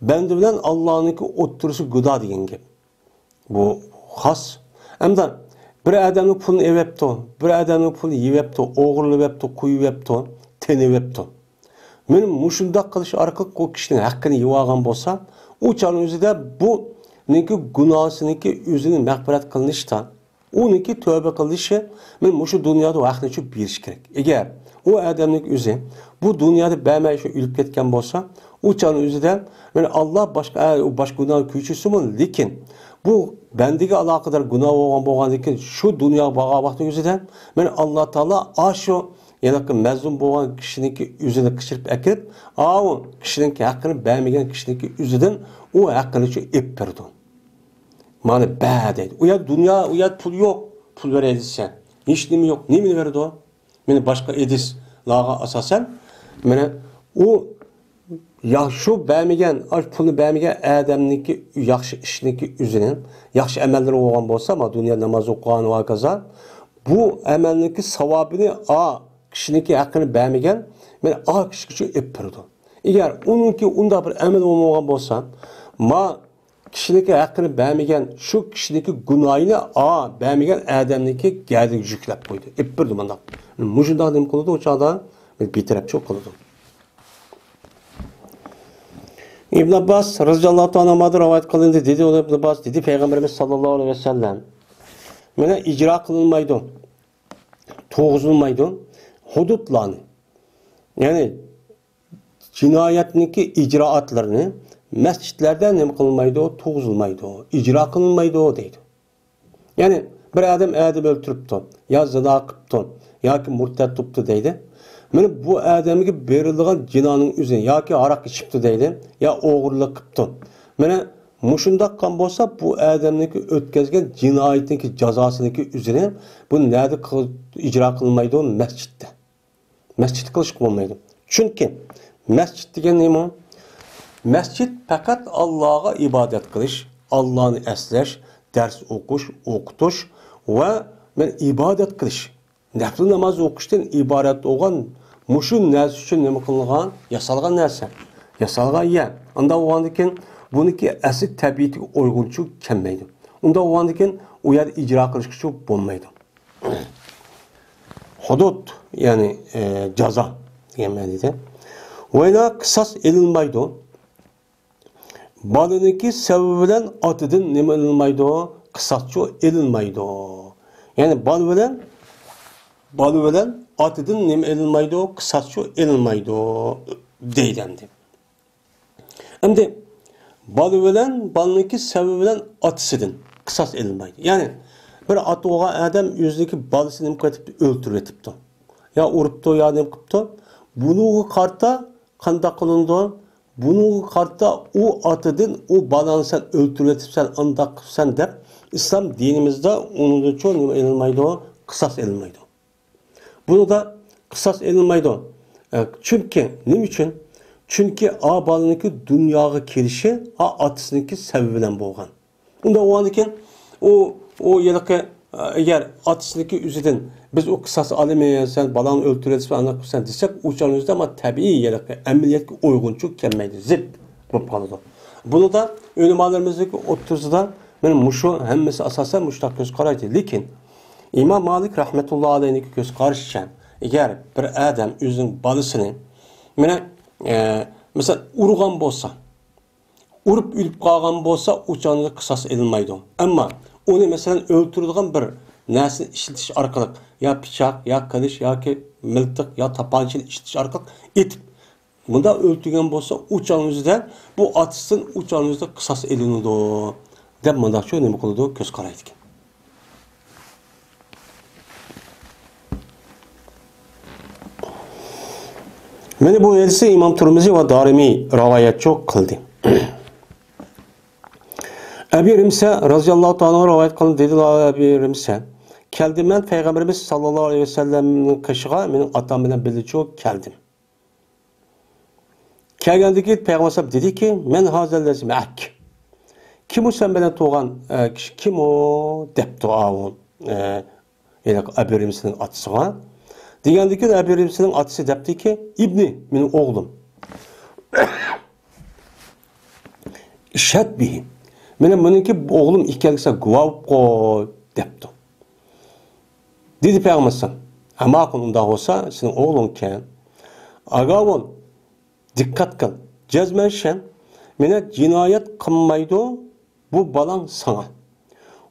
bende bilan Allah'ınki o'ttirisi gunoh degan gap. Bu xos. Hamda bir adamning pulini evepti, bir adamning pulini yeyapti, o'g'irlayapti, qo'yyapti, teniyapti. Men mushundaq qilish orqali o kishining haqqini yeb olgan bo'lsa, u chon o'zida bu neki gunohsiniki o'zini mag'firat qilinishda, uniki tövbe qilishi men mushu dunyoda vaqtni uchun berish kerak. Agar o adamning o'zi bu dunyoda bamay shu o'lib ketgan bo'lsa, u chon o'zida men Allah boshqa gunoh kechirsin, lekin bu bendiga aloqador gunoh bo'lgandan keyin shu dunyo bo'lgan vaqt o'zida men Alloh taolo shu yana mazlum bo'lgan kishiniki o'zini qishirib akirib, u kishining haqqini bermagan kishiniki o'zidan u haqqini ep berdi. Mana ba deydi. U yer dunyo, u yer pul yo'q, pul beraysan. Hech nima yo'q. Nimani berdi u? Meni boshqa idislarga asosan mana u yaxshi bermagan, pulni bermagan odamniki yaxshi ishniki o'zining yaxshi amallari bo'lgan bo'lsa, ma dunyo namoz o'qigan va kaza bu amalniki savobini a kishiniki haqqini bermagan, men a kishi epirdi. Agar uningki unda bir amal bo'lmagan bo'lsa, ma kishiniki haqqini bermagan, shu kishiniki gunohini a bermagan odamniki gadi yuklab qo'ydi. Epirdi bunda. Mushunda nima qildi o'chada? Bitirabchi qildi. İbn Abbas radhiyallohu anhudan rivoyat qilindi, dedi Ibn Abbas, dedi Payg'ambarimiz sallallohu alayhi vasallam, mana ijro qilinmaydi, to'g'izilmaydi hududlarni. Ya'ni jinoyatniki ijroatlarini masjidlarda nima qilinmaydi, to'g'izilmaydi, ijro qilinmaydi deydi. Ya'ni bir odam o'ltiribdi, yo zino qilibdi, yoki murtad bo'libdi deydi. Mana bu odamga berilgan jinoning o'zi yoki aroq ichibdi deydi, yo o'g'irlik qilibdi. Mana mushundaq qon bo'lsa, bu odamniki o'tkazgan jinoyatniki jazosiniki o'zini bu nerda ijro qilinmaydi? Masjidda. Masjid qilish bo'lmaydi. Chunki masjid degan nima? Masjid faqat Allohga ibodat qilish, Allohni eslash, dars o'qish, o'qitish va men ibodat qilish. Nafl namoz o'qishdan iborat bo'lgan mushu narsa uchun nima qilingan? Yasalgan narsa. Yasalgan yer. Unda o'g'andikin buniki asl tabiatiga uyg'unchilik kelmaydi. Unda o'g'andikin u yer ijro qilish uchun bo'lmaydi. Hudud ya'ni jazo degan ma'noda. O'yla qisas elinmaydi. Balaniki sababi bilan otidan nima elinmaydi? Qisaschi elinmaydi. Ya'ni balı bilan otidan nima elinmaydi? Qisaschi elinmaydi deydi. Endi balı bilan balaniki sababi bilan otisidan qisas elinmaydi. Ya'ni bir ot o'g'an odam o'zidagi bolasini nima qilib o'ltirib etibdi. Ya uribdi, ya nima qilibdi? Bunuga qarta qanday qilindi? Bunuga qarta u otidan u balani sen o'ltirib etibsan, undaq qilsan deb islom dinimizda uning uchun nima elinmaydi? Qisas elinmaydi. Bunu da qisas elinmaydi. Çünkü nima uchun? Çünkü a balaniki dunyoga kelishi a otisiniki sababidan bo'lgan. Unda o'g'andikin o yilqi agar otisiniki o'zidan biz o qisas olmaymiz, sen balani o'ltiribsan, anaqa qilsan desak, o'shaningizda ama tabiiy yilqi amaliyotga uyg'unchilik kelmaydi, zid bo'lib qoladi. Bunu da ulamolarimizdagi o'rtasida men mushu hammasi asosan mushtaq ko'z qaraydi. Lekin İmam Malik rahmetullah aleyh'niki göz qarashicha, agar bir odam o'zining bolasini mana mesela urgan bo'lsa, urib o'lib qolgan bo'lsa, o'chanda qisas elinmaydi. Ammo uni masalan o'ltiradigan bir narsani ishlatish orqali, ya pichoq, ya qilich, yoki miltiq, yo tapanchani ishlatish orqali etib bunda o'ltirgan bo'lsa, o'chaningizda bu otisidan o'chaningizda qisas elinadi deb mundaqcha nima qiladi? Ko'z qaraydi. Meni bu hadisi İmam Tirmizi ve Darimi rivayetçi kıldı. Ebu Rimse radıyallahu ta'ala rivayet kıldı, dedi Ebu Rimse, keldim ben Peygamberimiz sallallahu aleyhi ve sellem'in kışığa, benim atam bilen birlikte keldim. Kelgendeki Peygamber dedi ki, men hazellezi me'ak. Kim o sen bana doğan kişi, kim o? Depti ağın, Ebu Rimse'nin atısına. Degandiki Ebu Rimse'nin atısı depti ki, İbni, benim oğlum. İşhad bihi. Benimki oğlum ikkaligisi guvoh qo'y debdi. Dedi Peygamber ama unda bo'lsa, sening o'g'lingkan. Agavon dikkat qil. Jazman shan meni jinoyat qilmaydi, bu balang sana.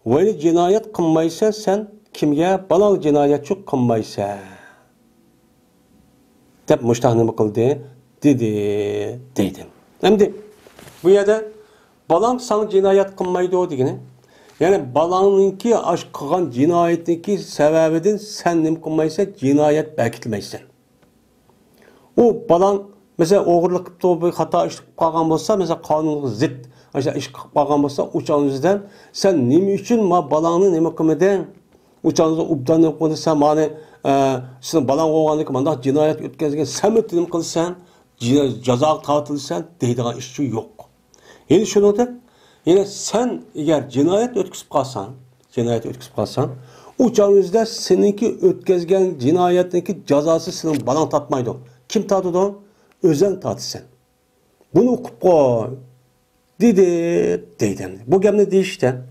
Vayli jinoyat qilmaysan, sen kimga balang jinoyatchi qilmaysan? Deb mushtaq nima qildi? Dedi. Endi bu yerda balang sana cinayet qilmaydi degani. Yani balangninki aş qilgan jinoyatniki sababidan sen nima qilmaysan, jinoyat bekitilmaysan. O balang mesela o'g'irlik qilib, xato ish qilib qolgan bo'lsa, mesela qonunga zid o'sha ish qilib qolgan bo'lsa, o'chaningizdan sen nima uchun ma balangni nima qilmading? O'chaningizda ubdan nima qilsan, mani sen balang o'g'irlik manda jinoyat o'tkazgan, sen nima qilsan, jazoga tortilsan deydigan ish yo'q. Yani şunu da, yine sen eğer cinayet ötküsüp kalsan, O canınızda seninki ötközgen cinayetindeki cezası senin balan tatmaydı. Kim tatıdı? Özen tatı sen. Bunu okup koy. Deydi. Bu gemini deyişten.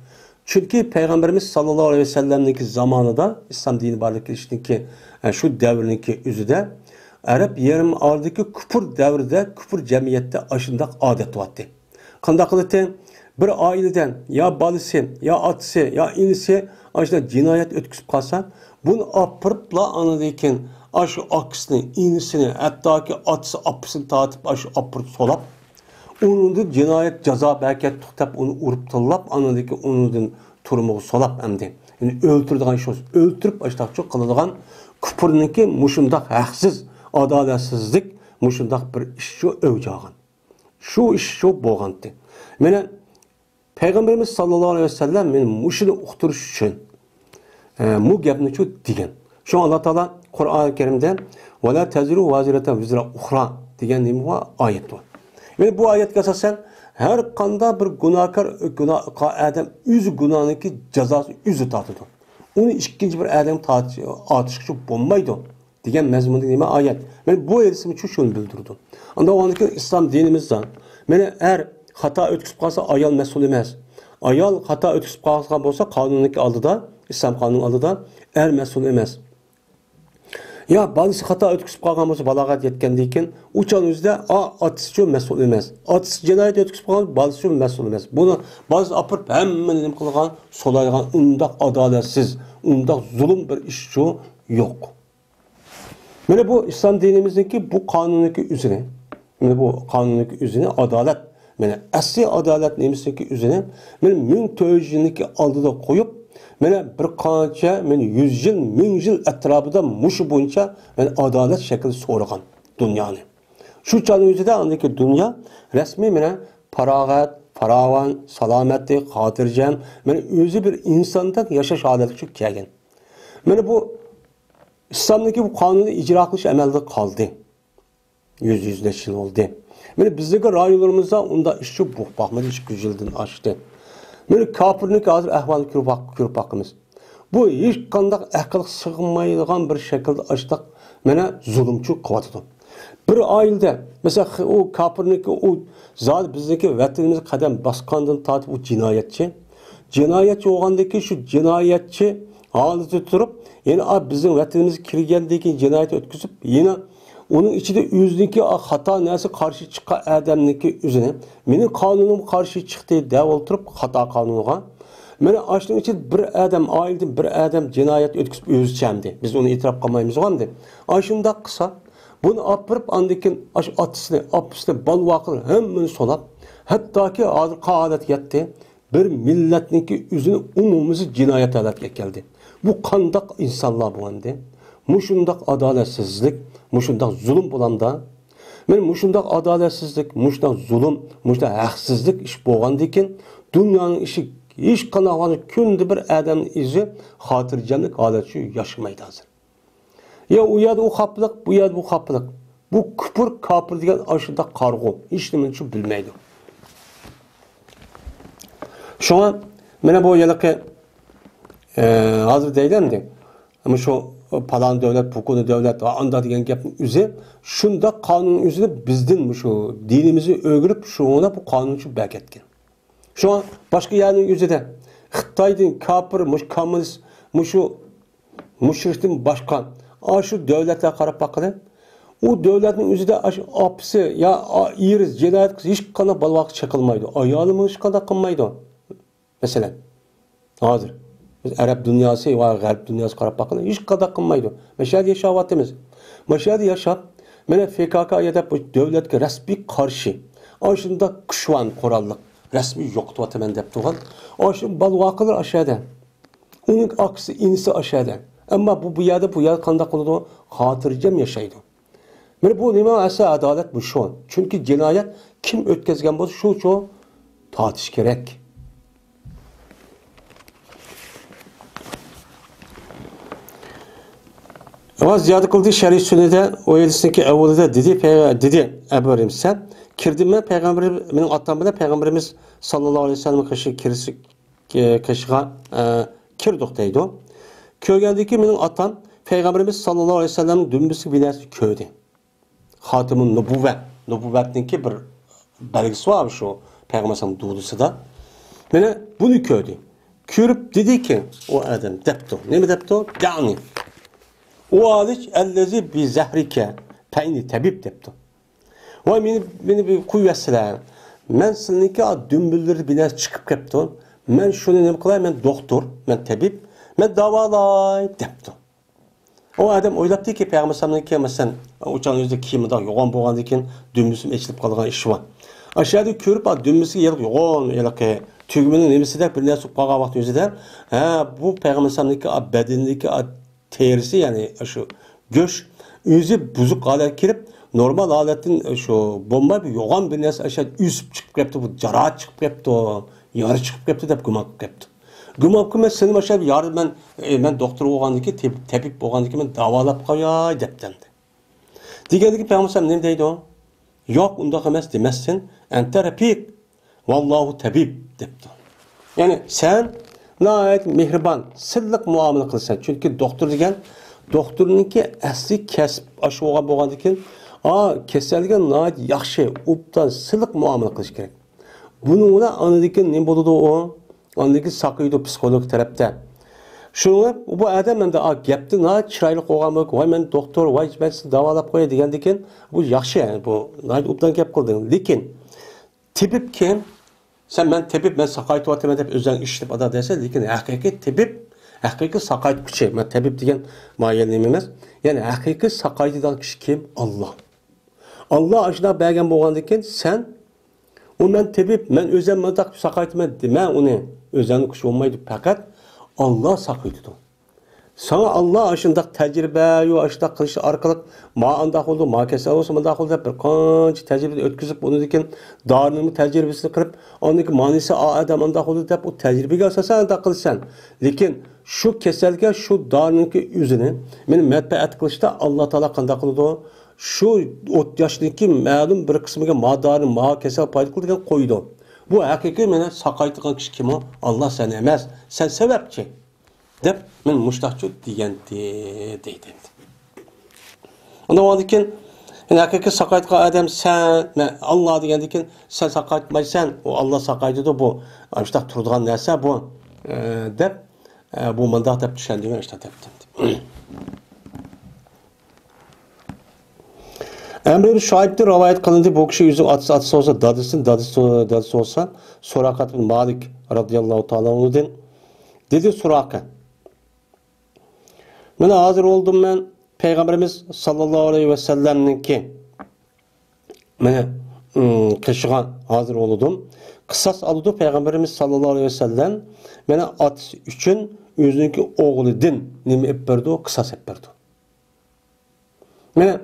Çünkü Peygamberimiz sallallahu aleyhi ve sellem'deki zamanında İslam dini barlık ilişkindeki şu devrindeki üzüde Arap yarım ardaki küfür devrinde küfür cemiyette aşındak adet vardı. Kandaklıkta bir aileden ya balısı ya atısı ya inisi aşında cinayet ötküsüp kalsa bunu apırıpla anladıyken aşı aksını inisini hatta ki atısı apısını dağıtıp aşı apırıp solap onun da cinayet ceza belki tutup onu urup tırlap anladıyken onun da turumu solap emdi. Yani öldürdüğün şey öldürüp aşıda çok kılıdığın küfürününki muşundak haksız adaletsizlik muşundak bir iş şu övcağın. Şu iş şu boğantı. Mene Peygamberimiz sallallahu aleyhi ve sellem men muşunu uqtırış için bu gapni şu degan. Şu Allah Taala Kur'an-ı Kerim'de "Ve la taziru vaziratan vizra ukhra" degan nima var? Ayet var. Ve bu ayetga asosan her kanda bir günahkar adam öz günahınki cezası özü tatıdı. Onu ikinci bir adam atışçı bulmaydı. Degan mazmunda nima ayet. Men bu ayetimi şunu bildirdim. Anda o anki İslam dinimizden mene er hata ötküsüp kalsa ayal mesul emas. Ayal hata ötküsüp kalsa bolsa kanundaki aldıda, İslam kanunu aldıda er mesul emas. Ya bazı hata ötküsüp kalgan bolsa balagat yetkendiği için uçan özde atışı mesul emas. Atışı cinayet ötküsüp kalgan bazı mesul emas. Bunu bazı apırıp hemen elim kılgan, solaygan, undak adaletsiz, undak zulüm bir iş şu yok. Böyle bu İslam dinimizdeki bu kanundaki üzerine, bu kanundaki üzerine adalet, yani asli adalet neymişseki üzerine, mün tövcünlük aldıda koyup, bir kança, 100 yıl, 1000 yıl etrafında muşu boyunca adalet şekilde sorulan dünyanı. Şu canın üzerinde andaki dünya resmi paragat, faravan, salametli, hatırcam, özü bir insanda yaşaş adeti çok kelgen. Bu İslam'daki bu kanunu icra kılış emelde kaldı. Yüzleş yıl oldu. Bizdeki rayonlarımızda onda işçi bu bakmadı, hiç 100 yıldan açtı. Kapırlık hazır ahval kürpakımız. Bu hiç kandak akıl sığınmayılan bir şekilde açtık. Zulümçü kıvatıdı. Bir ailede mesela o kapırlık o zat bizdeki vatanımızı kadem baskandan tatip o cinayetçi. Cinayetçi olgandaki şu cinayetçi halde tutup yani bizim vatanımızı kirgendeki cinayet ötküsüp yine onun içinde yüzdeki hata neyse karşı çıkan adamdaki üzerine benim kanunum karşı çıktı dev oturup hata kanununa ben açtığım için bir adam aileden bir adam cinayet ötküsüp özçemdi. Biz onu itiraf kılmayımız vardı. Aşında kısa bunu apırıp andakin atısını apısını bal vakıl hemen solap hatta ki adet yattı bir milletninki üzerine umumumuzu cinayet alet geldi. Bu kandak insanlar bu anda. Muşundak adaletsizlik, muşundak zulüm bulanda, muşundak adaletsizlik, muşundak zulüm, muşundak haksızlık iş boğandayken dünyanın işi hiç kanağını kündü bir adamın izi hatırcanlık adeti yaşamaydı hazır. Ya o ya da o kapılık, bu ya da bu kapılık. Bu küpür kapır diyen aşırıda kargo. Hiç demin için bilmeydi. Şu an bu yılki hazır değilimdi. Ama şu falan devlet, hukukun devlet, anda diyen gapın üzeri, şunda kanunun üzeri bizden şu dinimizi öğürüp şuna bu kanun için belki etkin. Şu an başka yerinin üzerinde Xitay'ın kapır, komünist, müşriktin başkan, şu devletler karab bakın. O devletin üzerinde apsi ya iriz, cinayet hiç kana balvak çakılmaydı. Ayalımı hiç kana kınmaydı. Mesela hazır. Biz Arap dünyası ve Garip dünyası karab bakın. Hiç kada kınmaydı. Meşhadi yaşavatımız. Meşhadi yaşap. FKK ya da devletke resmi karşı. Aşında kışvan korallık. Resmi yoktu vatemen dep doğan. Aşın balvakılar aşağıda. Onun aksi inisi aşağıda. Ama bu yerde kanda konuda hatırcam yaşaydı. Bu nima asa adalet bu şu an. Çünkü cinayet kim ötközgen bu şu tartış gerek. Ama ziyade kıldığı şer'i sünnede o yedisindeki evvelide dedi Ebu Rimsen kirdim ben peygamberin atamda peygamberimiz sallallahu aleyhi ve sellem kaşı kirisi kaşığa kirdoktaydı. Köygəndəki mənim atam Peyğəmbərimiz sallallahu aleyhi ve sellem'in dümbüsü binəsi köydü. Xatimun nübüvvətninki bir belgisi var şu Peyğəmbər doğdusu da. Mənə bunu köydü. Körüp dedi ki o adam depto. Ne mi depto? Yani. O haliç ellezi bi zehrike peyni tabip depto. Vay beni bir kuvvetsizler. Men sizinki dümbüldür biner çıkıp kepto. Men şunu ne kılay? Men doktor, men tabip, men davalay depto. O adam oylaptı ki Peygamber sallallahu mesela uçan yüzde kimida yoğun boğandı ki dümbüsüm eçilip kalgan iş var. Aşağıda körüp dümbüsü yoğun yelake tügümünün nemisi de bir nesip kalgan vakti yüzü der. Bu Peygamber sallallahu bedendeki terisi yani şu göç yüzü buzuk hale kirip normal aletin şu bomba bir yoğun bir nes aşağı üst çıkıp yaptı bu carahat çıkıp yaptı yarı çıkıp yaptı da gumak yaptı. Gumak kuma senin aşağı yarın ben doktor olgandaki tepip olgandaki ben davalap koyay deptendi. Diğerdeki Peygamber ne deydi o? Yok undaki emas demezsin. Ente repik vallahu tabib depti. Yani sen nayet mihriban, sırlık muamele kılsan. Çünkü doktor degen doktorunki asli kesip aşı olgandaki keselgen nayet yaxşı, uptan sırlık muamele kılış gerek. Bununla anladaki ne boludu o? Anladaki sakıydı psikolog tarafta. Şunu bu adam hem de gapti nayet çıraylık olgan vay men doktor, vay ben sizi davalap koya degendeki bu yaxşı yani bu nayet uptan gap kıldın. Lekin tebip kim? Sen ben tebip, ben sakayt vatemet hep özen işlep ada dese, lekin hakiki tebip, hakiki sakayt kişi. Ben tebip degen mayenliğim emez. Yani hakiki sakayt eden kişi kim? Allah. Allah aşına belgen boğandayken sen, o ben tebip, ben özen madak sakayt etmedim. Ben onu özen kişi olmaydı fakat Allah sakayt eden. Sana Allah aşında tecrübe, yo aşında kılışı arkalık ma andak oldu, ma kesel olsa mandak oldu hep bir kanç tecrübe ötküzüp onu diken darının tecrübesini kırıp ondaki manisi adam andak oldu hep o tecrübeyi asasen andak kılsan. Lekin şu keselge şu darınınki yüzünü benim medpeat kılıçta Allah Teala kandak oldu. Şu ot yaşındaki malum bir kısmıga ma darın ma kesel paydı kıldı koydu. Bu hakiki mene sakaytıkan kişi kim o? Allah sen emez. Sen sebepçi. Dep men muştahçı degendi deydi. Onda oldikən yani hakiki sakaytqa adam sen Allah degendikən sen sakaytmaysan o Allah sakaydı da bu muştah turduğan narsa bu dep bu mandat dep düşendiğini işte depdi. Emre şahittir rivayet kılındı bu kişi yüzü atısı olsa dadısı olsa Surakat bin Malik radıyallahu ta'ala onu dedi Suraka. Ben hazır oldum ben Peygamberimiz sallallahu aleyhi ve sellem'ninki mene kışığa hazır oldum. Kısas alıdı Peygamberimiz sallallahu aleyhi ve sellem mene at üçün yüzündeki oğlu din nimi epperdi o kısas epperdi. Mene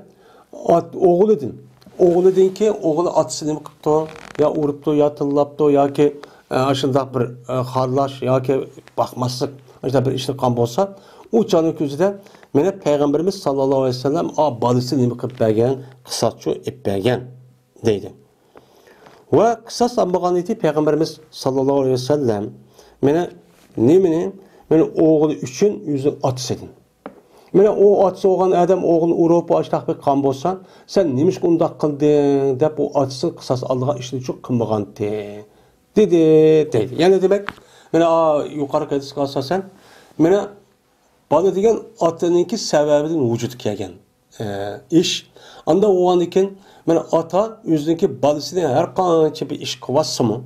at oğlu din. Oğlu din ki oğlu atısı nimi kıptı ya uruptu ya tıllaptı ya ki aşında bir harlaş ya ki bakmazlık işte bir işlik kan bolsa o canın közüde mene Peygamberimiz sallallahu aleyhi ve sellem balısı nimi kıp bergen kısasçı ip bergen deydi. Ve kısas anbağan eti Peygamberimiz sallallahu aleyhi ve sellem mene nimini mene oğlu üçün yüzü atıs edin. Mene o atısı olan adam oğlunu uğrayıp açtaq bir kan bolsa sen nimiş undaq kıldın dep o atısın kısas Allah'a işini çok kınbağan dedi. Yani demek mene yukarı kadis kalsa sen mene bana degen atanınki sebebinin vücut kelgen iş. Anda o an iken mene ata yüzündeki balısının her kança bir iş kıvası mı?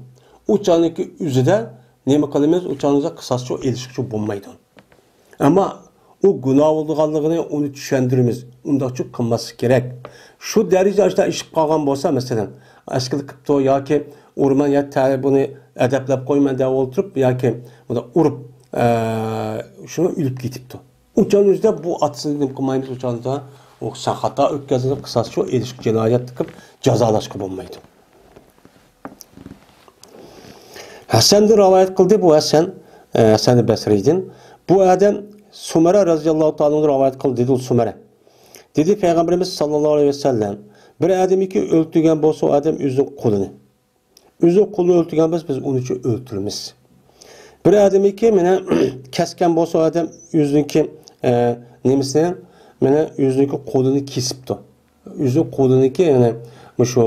Uçanınki yüzüde neyme kalemez uçanınıza kısasçı ilişki bulmaydı. Ama o günah olduğunu onu düşündürümüz. Onda çok kınması gerek. Şu derece açta iş kalgan bolsa mesela eskilik kıptı ya ki orman ya bunu edeplep koyman da oturup ya ki bunu urup şunu ülüp gitipti. Uçağınızda bu atsızlığını kılmayınız uçağınızda o sakata ötkazılıp kısası o ilişki cinayet tıkıp cezalaşkı bulmaydı. Hasan'da rivayet kıldı bu Hasan-ı Basri'den. Bu adam Sumera radıyallahu ta'ala rivayet kıldı dedi Sumera. Dedi Peygamberimiz sallallahu aleyhi ve sellem bir adam ki öldürgen bolsa o adam üzün kulunu. Üzün kulu öldürgen biz onun için öldürürüz. Bir adamiki mene kesken bolsa adam yüzünki nemisine mene yüzünki kolunu kesipti. Yüzü koluniki yani şu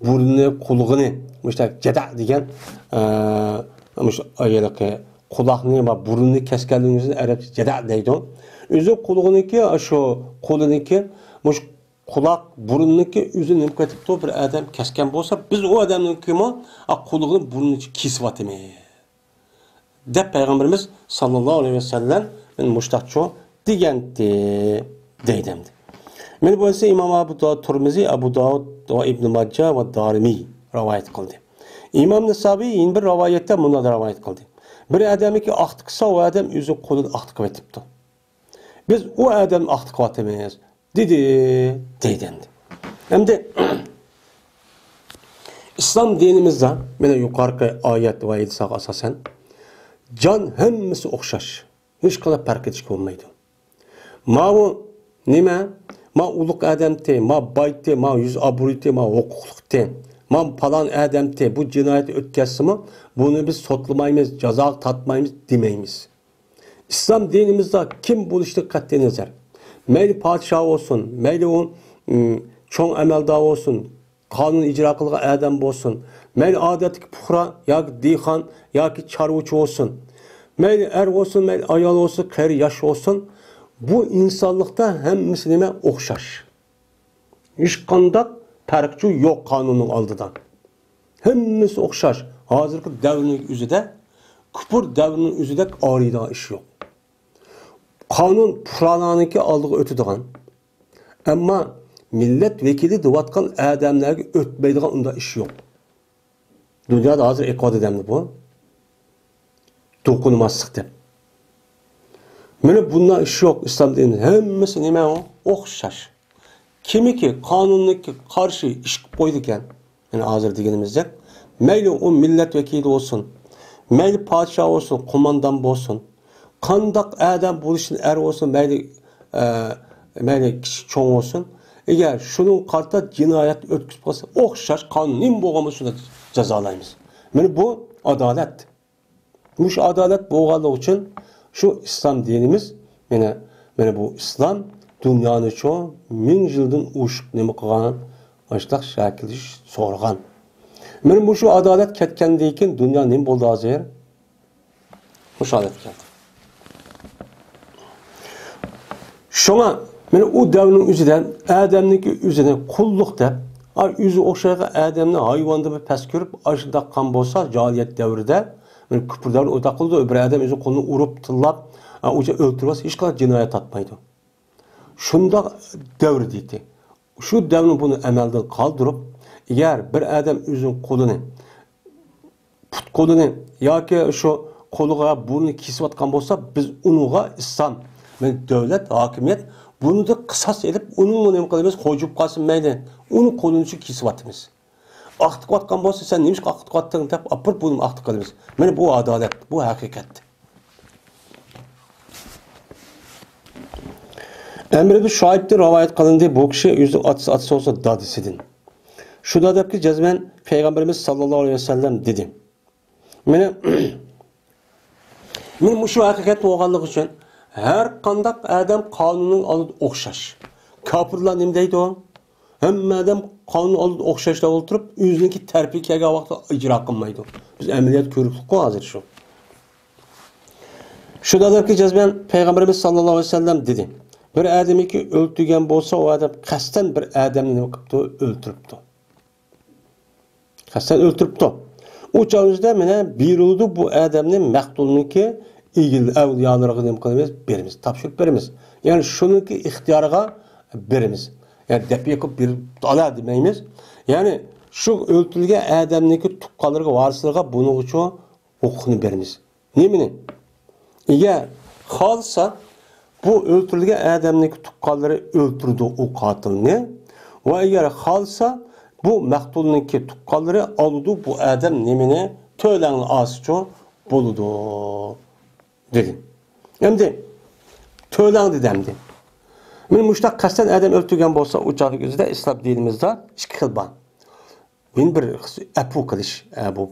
burnunu kulağını işte ceda diyen şu ayılık kulağını ve burnunu keskenliğinizin Arapça ceda deydi. Yüzü kulağıniki şu koluniki muş kulak burnuniki yüzünü nimkatipti bir adam kesken bolsa biz o adamın kimi kulağını burnunu kesip atmayız. De Peygamberimiz sallallahu aleyhi ve sellem men muştaqçı degandi deydimdi. Men bu ise İmam Abu Davud Tirmizi, Abu Davud ve İbn Majah ve Darimi rivayet kıldı. İmam Nesavi yine bir rivayette bunda da rivayet kıldı. Bir adamı ki ahtıksa o adam yüzü kolunu ahtık etipti. Biz o adam ahtık etemeyiz dedi deydimdi. Hem de İslam dinimizde mene yukarı ayet ve hadisler asasen can hemmisi okşaş. Hiç kadar fark ediş olmaydı. Ma bu nime? Ma uluk adamte, ma bayte, ma yüz aburite, ma hukuklukte, ma falan adamte bu cinayeti ötkesi mi? Bunu biz sotlamayız, ceza tatmayız demeyimiz. İslam dinimizde kim bu işte katlenir? Meyli padişah olsun, meyli o çoğun emeldağ olsun, kanun icra kılgı adam olsun, meyli adetlik puhra, ya ki dihan, ya ki çarvuçu olsun, meyli er olsun, meyli ayal olsun, keri yaş olsun, bu insanlıkta hem mislime okşaş. Hiç kandak perkçu yok kanunun aldıdan. Hemmisi okşaş. Hazırki devrinin üzüde, küpür devrinin üzüde arıyda iş yok. Kanun purananınki aldığı ötüdüğün. Ama milletvekili dıvatkan adamlarga ötmeydiğin onda iş yok. Dünyada hazır ekvad edemdi bu. Dokunulmazlık dep. Mene bundan iş yok İslam dininde. Hemmisi nime o? Okşaş. Kimi ki kanunluk karşı iş koyduken, yani hazır degenimizde, meyli o milletvekili olsun, meyli padişah olsun, komandan olsun, kandak adam buluşun er olsun, meyli kişi çoğun olsun, eğer şunun karta cinayet ötküsü olsa, okşaş kanun boğamasını cezalayımız. Yani bu adalet. Muş adalet boğalığı için şu İslam dinimiz, yani bu İslam dünyanın çoğu 1000 yıldan uşuk nemi kılgan, açlıq şekilde sorgan. Yani bu şu adalet ketkendeyken dünya nemi boldu azir? Muş adalet geldi. Şuna, yani o devrinin üzüden, adamniki üzerine kulluk dep, yüzü okşayga adamni hayvanda bir pes görüp, aşıda kan bolsa, cahiliyet devride, yani küpürlerin odaklıdı, öbür adam özü kolunu urup, tillap, oca öldürmez, hiç kadar cinayet atmaydı. Şunda devri deydi. Şu devrini bunu emelden kaldırıp, eğer bir adam özün kolunu, put kolunu, ya ki şu koluğa burnu kesip atkan bolsa, biz onuğa İslam, yani devlet, hakimiyet, bunu da kısas edip, onun ne kadar koyup kalsın meyli, onun kolunu için kesip atımız. Aktık atkan bolsa, sen neymiş ki aktık attığını tep, apır bunu aktık kalımız. Yani bu adalet, bu hakikat. Emre bir şahittir rivayet kılındı. Bu kişi yüzü atısı olsa dadisidin. Şu da ki cezmen Peygamberimiz sallallahu aleyhi ve sellem dedi. Benim şu hakikat oğanlık için her kandak adam kanunun alıp okşaş. Kapırlar nemdeydi o? Hem adam kanunu alıp okşaşta oturup yüzündeki terpikeye vakti icra kılmaydı. Biz emniyet körüklük o hazır şu. Şu da ki cezmen Peygamberimiz sallallahu aleyhi ve sellem dedi. Bir adamı ki öldürgen bolsa o adam kasten bir adamını öldürüptü. Kasten öldürüptü. O çağımızda mene buyuruldu bu adamın mektulunu ki ilgili evliyalara berimiz, tapşırıp berimiz. Yani şunun ki ihtiyarına berimiz. Yani depi yakıp bir dala demeyimiz. Yani şu öldürülgen adamın ki tukkalarına, varsılığa bunu için hukukunu berimiz. Nemini? Eğer kalsa bu öldürülgen adamdaki tukkalları öldürdü o katilini. Ve eğer kalsa bu mektulunki tukkalları aldı bu adam nemine tölenin asıcı buludu. Dedi. Hem de tölen dedemdi. Men muştak kasten adam öldürgen bolsa uçağı gözüde İslam dinimizde iki kılban. Men bir epu kılış bu.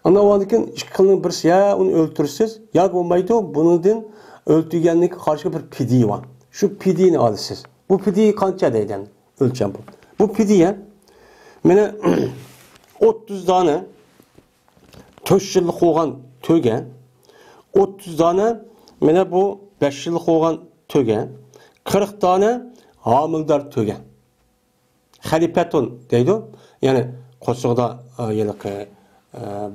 Ana oğlandıkken iki kılının birisi ya onu öldürürsüz ya olmaydı bunun öldürgenlik karşı bir pidi var. Şu pidini alırsınız. Bu pidiyi kança deyden ölçem bu. Bu pidiye mene 30 tane 4 yıllık olan töge 30 tane mene bu 5 yıllık olan töge 40 tane hamildar töge. Halipeton deydi. Yani Kosovo'da yıllık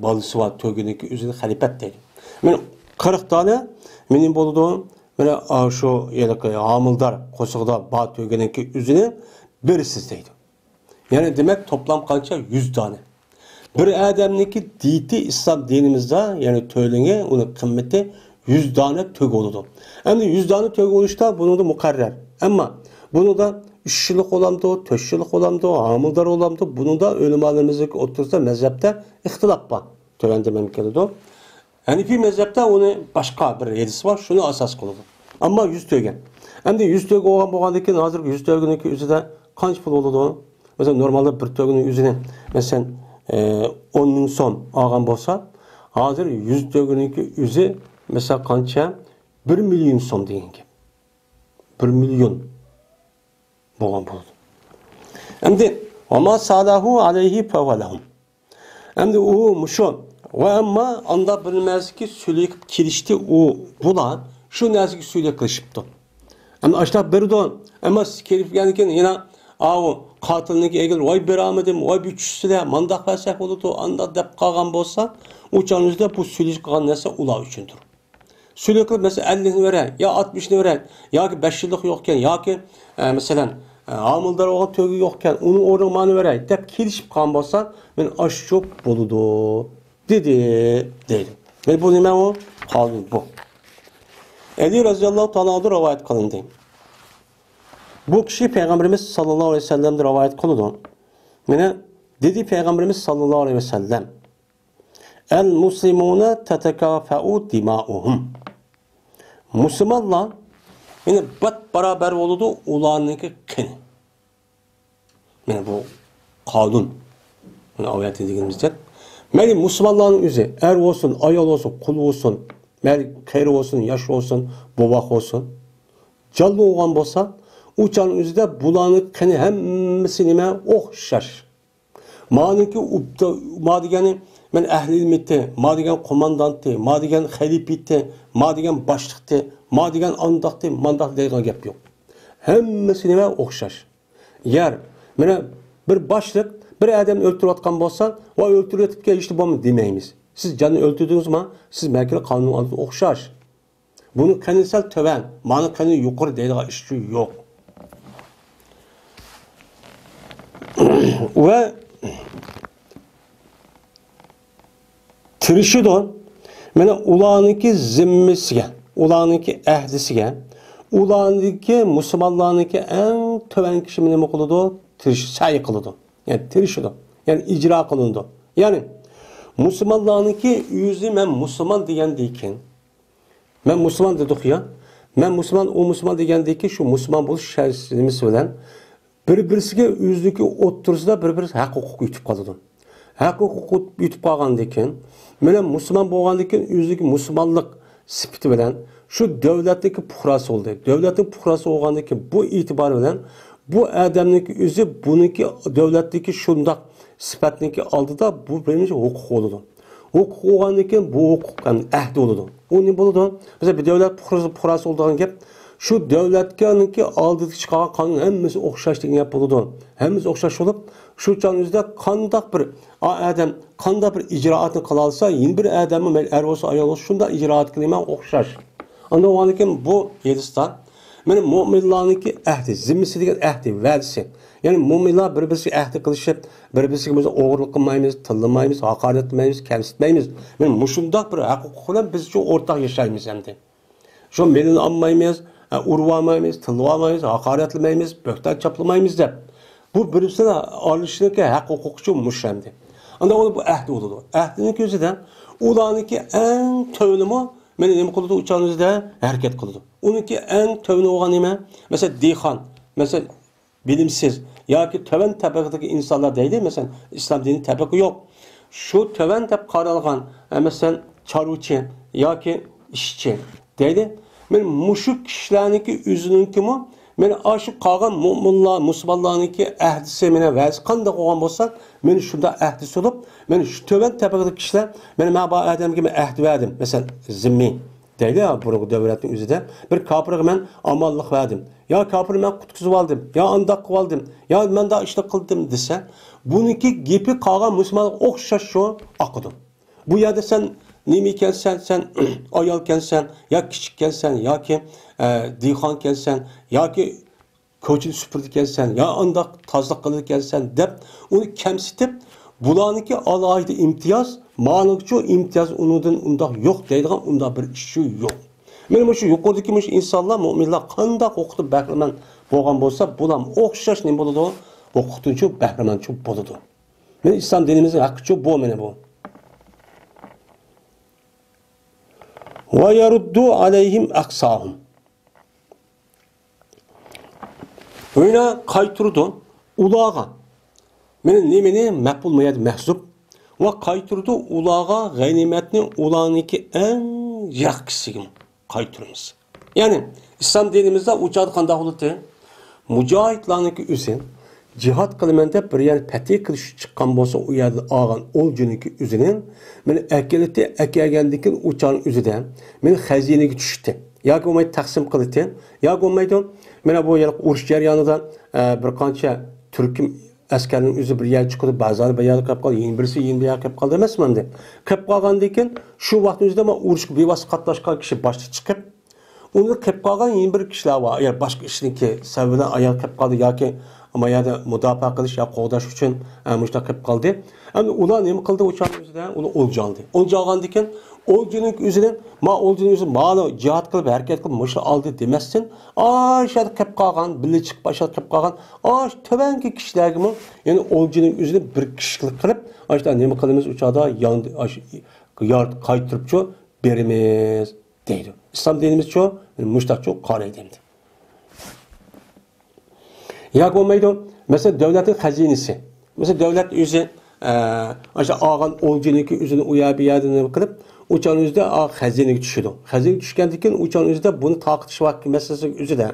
balısı var tögünün üzerinde halipet deydi. Men 40 tane menin bolduğum böyle şu yıllık hamildar Kosovo'da bağ tögünün üzerine birisiz deydi. Yani demek toplam kança 100 tane. Bir adamniki diti İslam dinimizde yani töylenge onun kıymeti 100 tane tök oldu. Hem de 100 tane tök oluşta bunu da mukarrer. Ama bunu da 3 yıllık olamdı, 4 yıllık olamdı, hamildar olamdı. Bunu da ölümalarımızdaki otursa mezhepte ihtilaf var. Tövendirmem gerekiyor. Hanefi mezhepte onu başka bir yedisi var. Şunu asas kıldı. Ama 100 tögen. Hem de 100 tök olan boğandaki hazır 100 tögünün üzerinde kaç pul oldu? Mesela normalde bir tögünün üzerine mesela 10 bin son ağam bolsa hazır 100 tögünün üzeri mesela kança 1 milyon son deyin ki. 1 milyon boğan buldu. Hem de ama salahu aleyhi fevalahum. Hem de o muşu ve ama anda bilmez ki söyleyip kilişti o bula şu nazik söyleyip kılışıptı. Ama aşağı bir don ama kelif gelirken yine o katilindeki egil vay beramedim vay bütçüsüyle mandak versak olurdu anda dep kalgan bolsa uçağınızda bu söyleyip kalan neyse ula üçündür. Söyleyip mesela 50'ni veren ya 60'ını veren ya ki 5 yıllık yokken ya ki mesela hamildar olan tögü yokken onun ormanı veren dep kelişip kalan bolsa ben aş çok boludu dedi. Ve bu nime o? Kaldı bu. Ali radıyallahu ta'ala rivayet kılındı. Bu kişi Peygamberimiz sallallahu aleyhi ve sellem'de rivayet kılındı. Mene dedi Peygamberimiz sallallahu aleyhi ve sellem El muslimuna tetekafa'u dima'uhum. Müslümanlar yine bat beraber oldu ulanınki kini. Yani bu kanun. Bunu ayet dediğimizde. Meni Müslümanların üzeri er olsun, ayol olsun, kul olsun, kayır olsun, yaş olsun, bobak olsun. Canlı olan bolsa uçanın üzerinde bulanık kini hemmesinime okşar. Maniki madigeni men ehli ilmitti, madigen komandantti, madigen halipitti, madigen başlıktı, madigen andaktı, mandak deyken gap yok. Hemmesinime okşar. Yer, mene bir başlık bir adam öldürüp atkan bolsa, o öldürüp ki işte bunu demeyimiz. Siz canını öldürdünüz mü? Siz belki kanun adı okşar. Bunu kendisel töven, manı kendini yukarı deydiği işçi yok. Ve tirişidon, mene ulanınki zimmisiga, ulanınki ehdisiga, ulanınki Müslümanlarınki en töven kişi ne kılıdı? Sayı kılıdı. Yani tirişidon. Yani icra kılındı. Yani Müslümanlarınki yüzü men Müslüman degendeyken, men Müslüman dedik ya, men Müslüman o Müslüman degendeyken şu Müslüman buluş şersini söylen, bir-birisiga yüzdeki otursida bir-birisi hak hukuk yutib qoladi. Hak hukuk yutib qolgandan mene Müslüman bo'lgandan yüzdeki Müslümanlık sifati bilan şu devletdagi puhrasi oldu. Devletin puhrasi bo'lgandan bu itibar bilan bu adamniki yüzü buniki devletdagi şundak sifatniki aldida bu birinci hukuk oldu. Hukuk olgandan bu hukukdan ahdi oldu. O ne bo'ladi? Mesela bir devlet puhrasi olduğundan gap şu devletkenki aldığı çıkan kanun hemmesi okşaş degan gap bo'ladi. Hemmesi okşaş olup şu canınızda kandak bir adam kandak bir icraatını kıla alsa yeni bir adamı er olsa ayol olsa şunda icraat kılıyman okşaş. Anda o anken bu Yedistan benim müminlarınki ahdi, zimmisi degan ahdi, versi. Yani müminlar bir-birisi ahdi kılışıp, bir-birisi bize oğurluk kılmayımız, tıllamayımız, hakaret etmeyimiz, kemsitmeyimiz. Benim muşundak bir hukuk olan biz şu ortak yaşayımız hem de. Şu melini anmayımız, urvamayımız, tılvamayımız, hakaret etmeyimiz, bökten çaplamayımız da. Bu birisine alışınki hak hukukçu muşemdi. Anda onu bu ahdi oldu. Ahdinin gözüden ulanınki en tövünümü men nima qildi uçağınızda hareket qildi. Onunki en tövni olgan nima? Mesela dehqon, mesela bilimsiz yoki töven tabaqadagi insonlar deydi, mesela İslam dini tabaqı yok. şu töven dep qaralgan, mesela çarvıçı yoki ishchi deydi. Men mushuk kishilarniki o'zinikimi men aşı qolgan mo'minlar, musulmonlarniki ahdisi meni va'z qanday qilgan bo'lsa, men shunda ahdisi bo'lib, men shu töven tabaqadagi kishilar men ma bu odamga men ahd verdim. Mesela zimmi deydi ya bu davlatning o'zida bir kofirga men omonlik verdim. Ya kofir men qutkizib oldim, ya andoq qilib oldim, ya men da ishni qildim desa, buniki gepi qolgan musulmonlar o'xshash shu oqidi. Bu yerda sen nima ekansan, sen ayol ekansan, ya kichik ekansan, yoki dehqon ekansan, yoki ko'chini supurdi ekansan, ya andoq tozalik qiladi ekansan deb uni kamsitib, bularniki alohida imtiyoz, ma'lumki imtiyoz unidan undoq yo'q deydigan undoq bir ish yo'q. Men shu yuqoridagi shu insonlar, mo'minlar qanday o'qitib bahramand bo'lgan bo'lsa, bular o'xshash nima bo'ladi? O'qituvchi bahramandchi bo'ladi. Men islom dinimizning haqiqati bu meni bu. Ve yaruddu aleyhim aksahum. Öyle kayturdu ulağa. Meni nemeni maqbul mayad mahzub ve kayturdu ulağa ganimetni ulağınki en yakısigim kayturumuz. Yani İslam dinimizde uçadı qanday bo'ladi? Mujohidlarniki o'zin jihad qilmanda bir yer fatih qilish chiqqan bo'lsa, u yerda olgan o'ljiniki o'zining meni akalati akagandikin uçan o'zida meni xazinaga tushdi. Yoki o'may taqsim qildi, yoki o'maydi. Mana bu yer urush jarayonida bir qancha turkim askarning o'zi bir yer chiqdi, ba'zilari bir yer qolib qoldi, yana birisi yana bir yer qolib qoldi emasmi endi. Qolib qolgandan shu vaqt o'zida men urushga bevosita qatnashgan kishi boshqa chiqib, uni qolib qolgan yana bir kishilar bor. Agar boshqa ishniki sababidan ayol qolib qoldi yoki ama ya da müdafaa qilish ya qo'g'dash uchun mushtaq qilib qoldi. Endi ular nima qildi o'shan o'zida? Uni o'lja oldi. O'lja olgandan keyin o'ljining o'zidan ma o'ljining o'zi ma'no jihad qilib harakat qilib mushta oldi demasdan, shada qilib qolgan, birga chiqib boshqa qilib qolgan, tubanki kishilarga ya'ni o'ljining o'zini bir kishilik qilib, ashta nima qilamiz o'chada yard qaytiribchi beramiz deydi. İslam dinimiz-chi mushtaqchi qaraydi. Ya olmaydı. Mesela devletin hazinesi. Mesela devlet özü aşağı ağan olcuniki özünü uya bir yerden kılıp uçan özde hazineye düşürdü. Hazineye düşkendeki uçan özde bunu takıtış vakti meselesi özü de.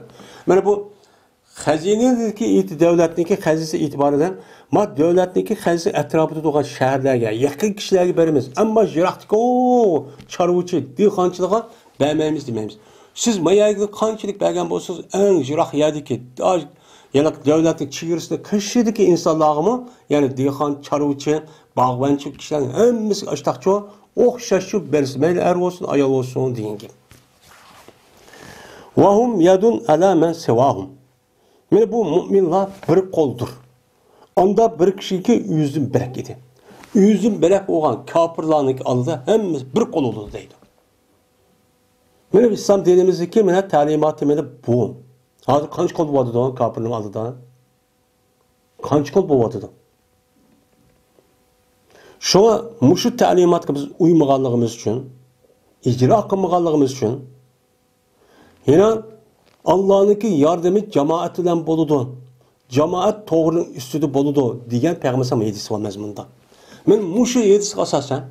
Yani bu hazinedeki devletindeki hazinesi itibariyle ma devletindeki hazine etrafında doğan şehirlerge, yakın kişilerge verimiz. Ama jiraktaki o çarvıcı, dehqonchilikqa vermemiz dememiz. Siz mayaygı qanchalik bergan bo'lsangiz eng jiroq yerdagi yani devletin çiğrisinde kışıdaki insanlarımı yani dehqon, çarvıcı, bağbançı kişilerin hemmisi açtıkça o'xshash bersin. Mayli er olsun, ayol olsun deyin gibi. Vahum yadun ala men sevahum. Yani bu müminler bir koldur. Onda bir kişiyi yüzün berek idi. Yüzün berek olan kafirlarının alıda hemmisi bir kol olur deydi. Yani İslam dinimizdeki talimatı bu. Hazır qancha qo'l bo'ladi kofirning oldida? Qancha qo'l bo'ladi? Shuna mushu ta'limotga biz uymaganligimiz uchun, ijro qilmaganligimiz uchun yana Allohniki yordami jamoat bilan bo'ladi. Jamoat to'g'rining ustida bo'ladi degan payg'ambar hadisi bor mazmunda. Men mushu hadisga asosan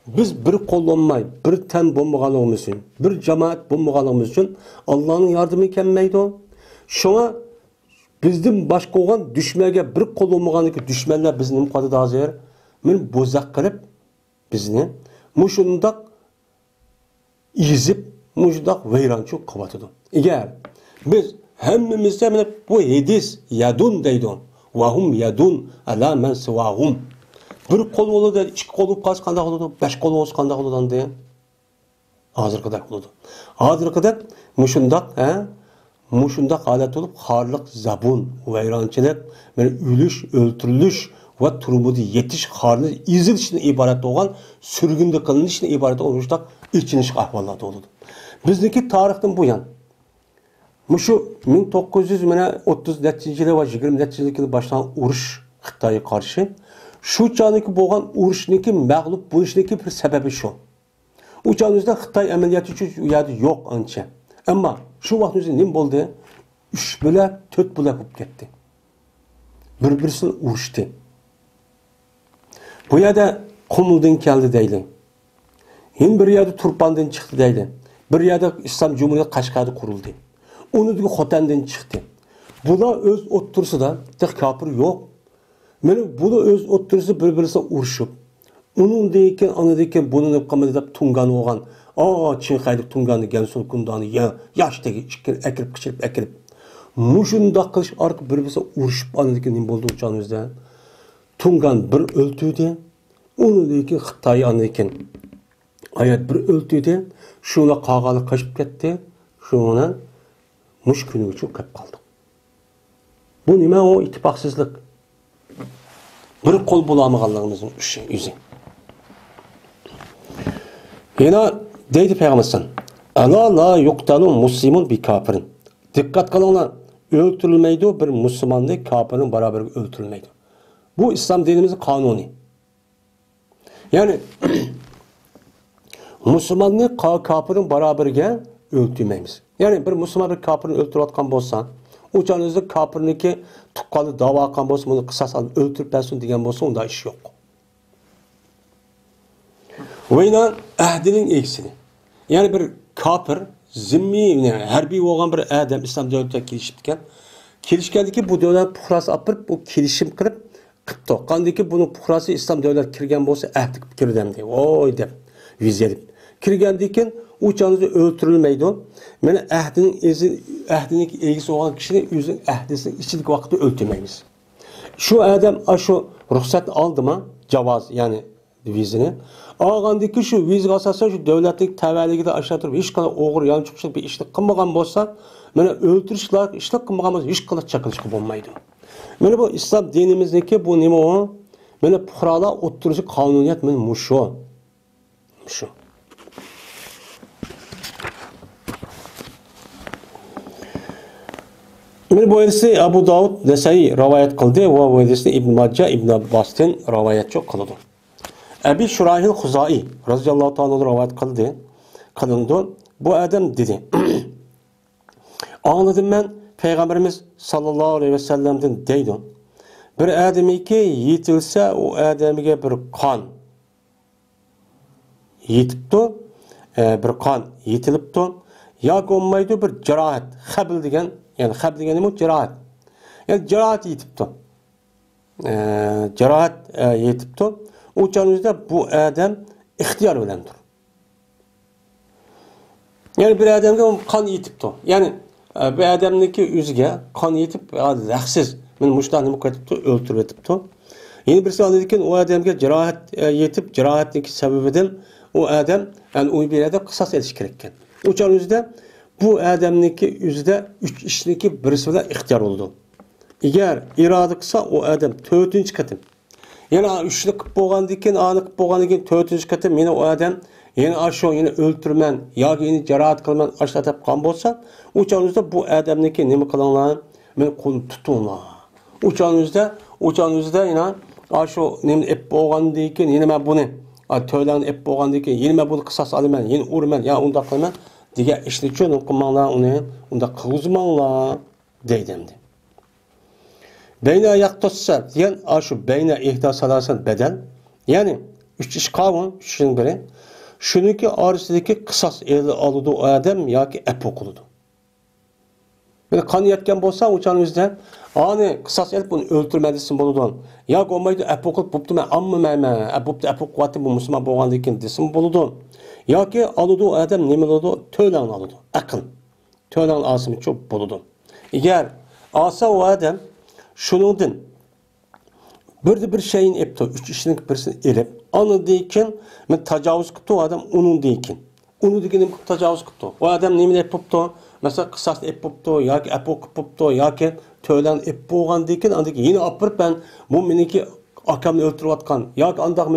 biz bir qo'llanmay, bir tan bo'lmaganligimiz uchun, bir jamoat bo'lmaganligimiz uchun Allohning yordami kelmaydi. Şuna bizden başka olan düşmeye bir kol olmaganlık düşmanlar bizim kadar hazır. Men bozak kılıp bizni muşundak izip muşundak veyrançı kapatıdı. Eğer biz hemmimizde bu hadis yadun deydi. Vahum yadun ala men sevahum. Bir kol olur da iki kol olup kalsa kandak olurdu, beş kol olsa kandak olurdu diye. Hazır kadar olurdu. Hazır kadar muşundak muşundak alet olup harlık, zabun, veyrançılık, ölüş, öldürülüş ve turumudu yetiş harlı izil için ibaret olan sürgünde kılınış için ibaret olmuştak içiniş ahvallarda olurdu. Bizdeki tarihten bu yan. Muşu 1930 yılı ve 20 yılı başlayan uruş Xitay'a karşı şu çağındaki boğan uruşundaki mağlup buluşundaki bir sebebi şu. O çağımızda Xitay ameliyatı için yok anca. Ama şu vaktimizde ne oldu? 3 bölek, 4 bölek olup gitti. Birbirisiyle uğraştı. Bu yerde Qumuldan keldi deydi. Yine bir yerde Turpan'dan çıktı deydi. Bir yerde İslam Cumhuriyeti Qashqar'da kuruldu. Onu da Xotan'dan çıktı. Bular öz o'ttirsida tek kafir yok. Mana bular öz o'ttirsida bir-birisiga urushib. Unundan anadan bunun qilmadi deb Tungan olgan. Çinxaylik Tunganni Gansul Kundani yoshdagi akirib qichirib akirib. Mushunda qilish orqali bir-birisiga urushib anadan nima bo'ldi o'chanimizda? Tungan bir o'ltirdi. Unundan Xitoy anadan ayat bir o'ltirdi. Shuna qog'ali qochib ketdi. Shuna mush kuni uchun qolib qoldi. Bu nima o ittifoqsizlik? Bir qo'l bo'lamaganligimizning yüzü. Yana deydi Peygamberimiz: "Ala la yuqtalu muslimun bi kafirin." Dikkat qilinglar, öldürülmeydi bir Müslümanlık kafirin beraber öldürülmeydi. Bu İslam dinimizin kanuni. Yani Müslümanlık kafirin beraberge öldürmeyimiz. Yani bir Müslüman bir kafirin öldürüyotgan bolsa, o canınızda kafirniki tuqqalı dava qilgan bolsa, bunu qisas alıp öldürüp bersin degan bolsa, unda iş yok. Ve yine ahdinin eksini. Yani bir kafir, zimmi, yani harbiy olgan bir adam İslam devletine kelishibdikan. Kelishgandiki bu devlet puhrasi apırıp, bu kelishim qilib qipti. Qandiki bunun puhrasi İslam devlet kirgan bolsa, ahdi qilib kirdem deydi. Oy deb, vizerib. Kirgandikin u canınızda öldürülmeydi. Mana ahdinin egisi olan kişinin yüzün ahdisinin içilik vakti öldürmeyimiz. Şu adam şu ruhsatını aldı mı? Cavaz yani vizini. Ağandaki şu viz asasında şu devletlik tevelligide aşağı durup hiç kadar oğur yanlışlıkla bir işlik kılmagan bolsa, mana öldürüşler işlik kılmagan bolsa hiç kadar çakılışkı olmaydı. Mana bu İslam dinimizdeki bu nima o? Mana puhrala o'ttiruvchi qonuniyat mana mushu. Mushu. Bu hadisi Abu Davud Nesai rivayet kıldı ve bu hadisi İbn Majah İbn Abbas'tan rivayet çok kıldı. Ebi Şurahil Huzai radıyallahu ta'ala rivayet kılındı. Bu adam dedi. Anladım ben Peygamberimiz sallallahu aleyhi ve sellem'den deydi. Bir ademi ki yitilse o ademiye bir kan yitipti, bir kan yitilipti. Ya olmaydı bir cerahat, habil degen, yani habil degen ne cerahat. Yani cerahat yitipti. Cerahat yitipti. O canımızda bu adam ihtiyar bilendir. Yani bir adamga kan yitipti. Yani bir adamniki yüzüge kan yitip, laksiz, men muştanımı katipti, öldürüp etipti. Yeni birisi anladıyken o adamga cerahat yetip, cerahatniki sebebiden o adam, yani o bir adam kısas ediş gerekken. O canımızda bu adamniki yüzde 3 işniki birisi de ihtiyar oldu. Eğer irade kısa o adam 4. katım. Yani üçlük boğandikin, anık boğandikin 4. katım yine o adam yine aşağı yine öldürmen ya yine cerahat kılman aşağıda kan bolsa uçağınızda bu adamniki nemi kılanlar men konu tutunlar. Uçağınızda yine aşağı nemi ep boğandikin yine ben bunu töylen ep boğandikin yine ben bunu kısas alımen yine urmen ya onda kılman diye işini çoğun kılmanlar onu onda kızmanlar deydimdi. Beyne yaktossa diyen aşu beyne ihdasalarsan bedel yani 3 iş kavun 3'ün biri şununki arasındaki kısas eli alıdı o adam ya ki ep okuludu. Böyle kan yetken bolsa uçağınızda ani kısas el bunu öldürmelisin boludan ya ki olmaydı ep okulup buptu men amma meyme ep okuvati bu Müslüman boğandikin desin boludan ya ki alıdı o adam nemi alıdı töylen alıdı akın töylen asımı çok boludu. Eğer asa o adam şunundan bir şeyin epto 3 işinin birisini elip anı deyken men tacavuz kıptı o adam onun deyken onu deyken tacavuz kıptı o adam nemin epoptu mesela kısas epoptu ya ki epokuptu ya ki töylen ep boğan deyken andaki yine apırıp ben bu meniki akamni öldürüp atkan ya ki andak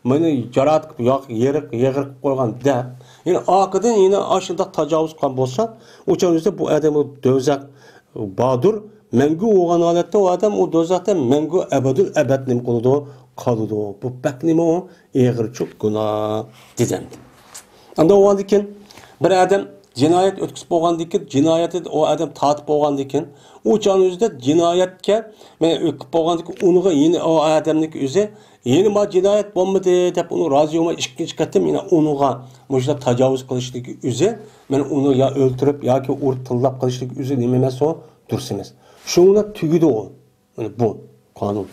meni caraat kıp ya ki yeğirip koygan de yine akıdan yine aşında tacavuz kılan bolsa uçağınızda bu adamı dövzak badur Mengu oğan alette o adam o dozakta mengu ebedül ebednim koludu kalıdı. Bu beknimi o eğir çok günah dedemdi. Anda o andiken bir adam cinayet ötküsü boğan diken cinayeti o adam tatip boğan diken o canınızda cinayetke men ötküp boğan diken onu yine o adamlık yüze Yeni ma cinayet bo'lmadi deb uni rozi bo'lmay ikkinchi qatim yana unuga mushla tajovuz qilishlik o'zi men uni ya o'ltirib yoki urib tillab qilishlik o'zi nima emas o durust emas. Shuni tugidi o. Mana bu qonun.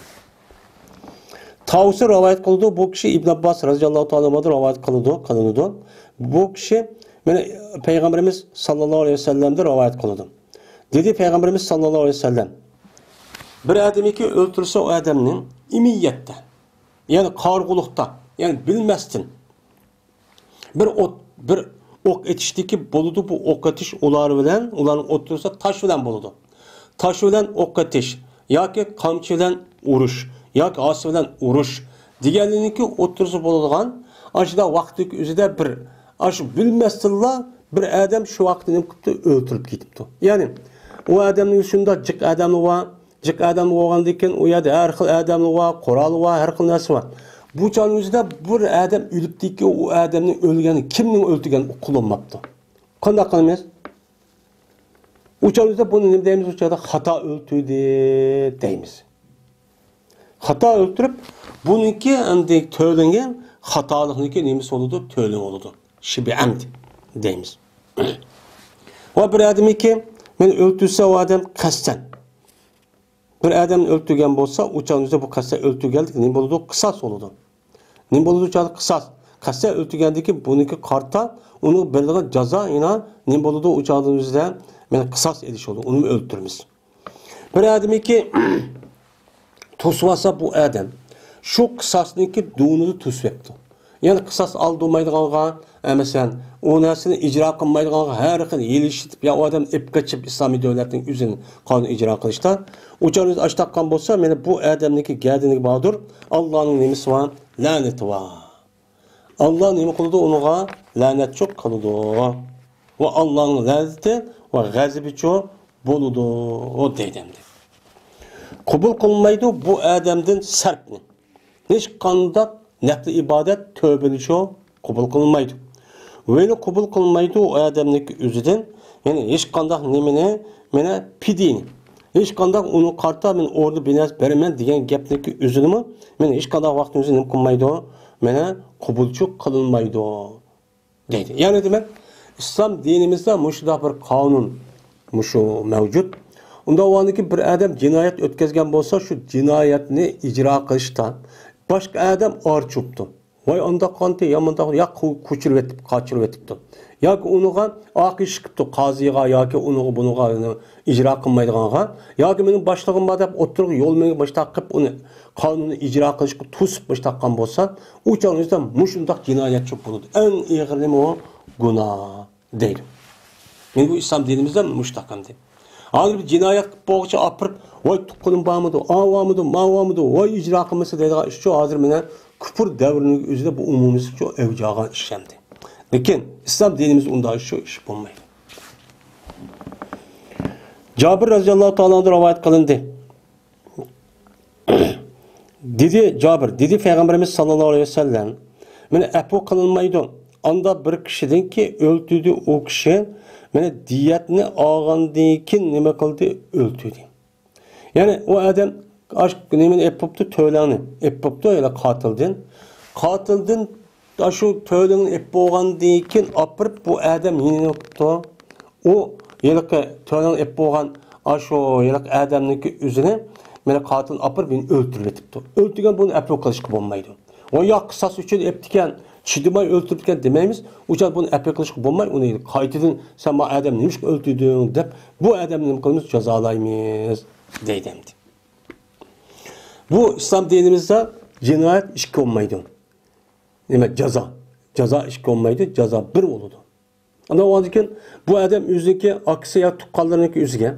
Tavsi rivoyat qildi, bu kishi Ibn Abbos radhiyallohu ta'ala anhu rivoyat qildi. Bu kishi mana payg'ambarimiz sallallohu alayhi vasallamdan rivoyat qildi. Dedi payg'ambarimiz sallallohu alayhi vasallam bir adamiki o'ltirsa o adamning imiyatda yani qarg'uliqda yani bilmasdan bir o'q etishdiki bo'ladi bu o'q etish ularning o'tirsa tosh bilan bo'ladi. Tosh bilan o'q etish yoki qamchi bilan urush yoki os bilan urush deganligi o'tirsa bo'ladigan ashida vaqtlik o'zida bir ash bilmasdinlar bir adam shu vaqtini o'ltirib ketibdi. Ya'ni o adamning shunda jiq adami va jiq adam bo'lgandan keyin u yerda har xil adamlar va qurol va har xil narsa bor. Bu chog'ingizda bir adam o'libdiki, u odamning o'lgani, kimning o'ltirgani qilinmabdi. Qanday qilamiz? U chog'ingizda buni nima deymiz? U chog'da xato o'ltirdi deymiz. Xato o'ltirib, buniki endi to'lingan xatolikniki nimasi bo'ladi? To'lin bo'ladi. Shibi amd deymiz. Va bir adamiki men o'ltirsa o adam qasdan bir adam o'ltirgan bo'lsa, o'changizda bu qasda o'ltirganlik nima bo'ladi? Qisas bo'ladi. Nima bo'ladi o'chadi? Qisas. Qasda o'ltirgandiki buniki qarta, uni berilgan jazo ina nima bo'ladi o'chagimizda? Men qisas edish bo'ladi. Uni o'ltiramiz. Bir adamiki to'svasa bu adam shu qisasniki dunini to'syapti. Yani qisas aldırmaydıqanğa, mesela o narsani icra qilmaydiqanğa har xil yelishitib, ya o adam ip qaçib İslami devletning o'zini qonun icra qilishda, o'chamiz ashtaqqan bo'lsa, meni bu adamniki gadiniki bordir, Allohning nimasi va la'nati va. Allah nima qildi unuga? La'nat cho'q qildi. Va Allohning la'nati va g'azabi cho'q bo'ldi, o deydimdi. Qabul qilmaydi bu adamdan sarfni. Hech qanday nafli ibadet tövbeli şu kabul kılınmaydı. Böyle kabul kılınmaydı o adamdaki özüden. Yani hiç kandak nemine mene pidini. Hiç kandak onu karta men orada binas beremen diyen gapdaki özünü mü? Men hiç kandak vaktimizi nem kılmaydı o. Mene kabulçu kılınmaydı o. Deydi. Yani demek İslam dinimizde muşda bir kanun muşu mevcut. Onda o andaki bir adam cinayet ötkezgen olsa şu cinayetini icra kılıştan başka adam arçuptu. Vay anda kanti yamanda ya kuçurib etip, kaçırıb etipti. Ya ki onuğa akı çıkıptı qaziga ya ki onuğa bunuğa icra qılmaydıqanğa ya ki menin başlığım var dep oturup yol meni baştaqıp onu kanunu icra qilishga to'sib baştaqqan bolsa, u chog'ingizda mushundaq jinoyat cho'p bo'ladi. Eng ig'irlimi o gunoh deydi. Men bu islom dinimizda mushtaqam deydi. Hozir bir jinoyat qilib bo'g'cha apirib, voy tuqqanim bormidi, avomidi, mavomidi, voy ijro qilmasa deydigan ish shu hozir meni kufr davrining o'zida bu umumiy shu avjag'an ish hamdi. Lekin islom dinimiz unda shu ish bo'lmaydi. Jabir radhiyallohu ta'ala rivoyat qilindi. Dedi Jabir, dedi Peygamberimiz sallallohu alayhi vasallam, meni afu qilinmaydi. Anda bir kishidan ki o'ltirdi o kishi meni diyatni olgandan keyin nima qildi? O'ltirdi. Yani o adam aşk nemini epoptu töyleni epoptu ya katilden şu töylenin ep bo'lgandan keyin apırıp bu adam yine yoktu. O yelki töylenin ep bo'lgan şu yelki adamniki üzerine meni katil apırıp beni öldürüp etipti. Öldürgen bunu ep qilishga bo'lmaydi. O ya qisas uchun eptikan chidamay o'ltiribgan demaymiz. Uçak bunu ep qilishga bo'lmay, uni qaytadan sen bu adam nima uchun o'ldirding deb bu adamni nima qilamiz? Jazolaymiz deydi. Bu İslam dinimizde cinayet işki olmaydı. Demek ceza. Ceza işki olmaydı. Ceza bir oldu. Ama o andan bu adam yüzdeki aksi ya tukkallarındaki yüzge.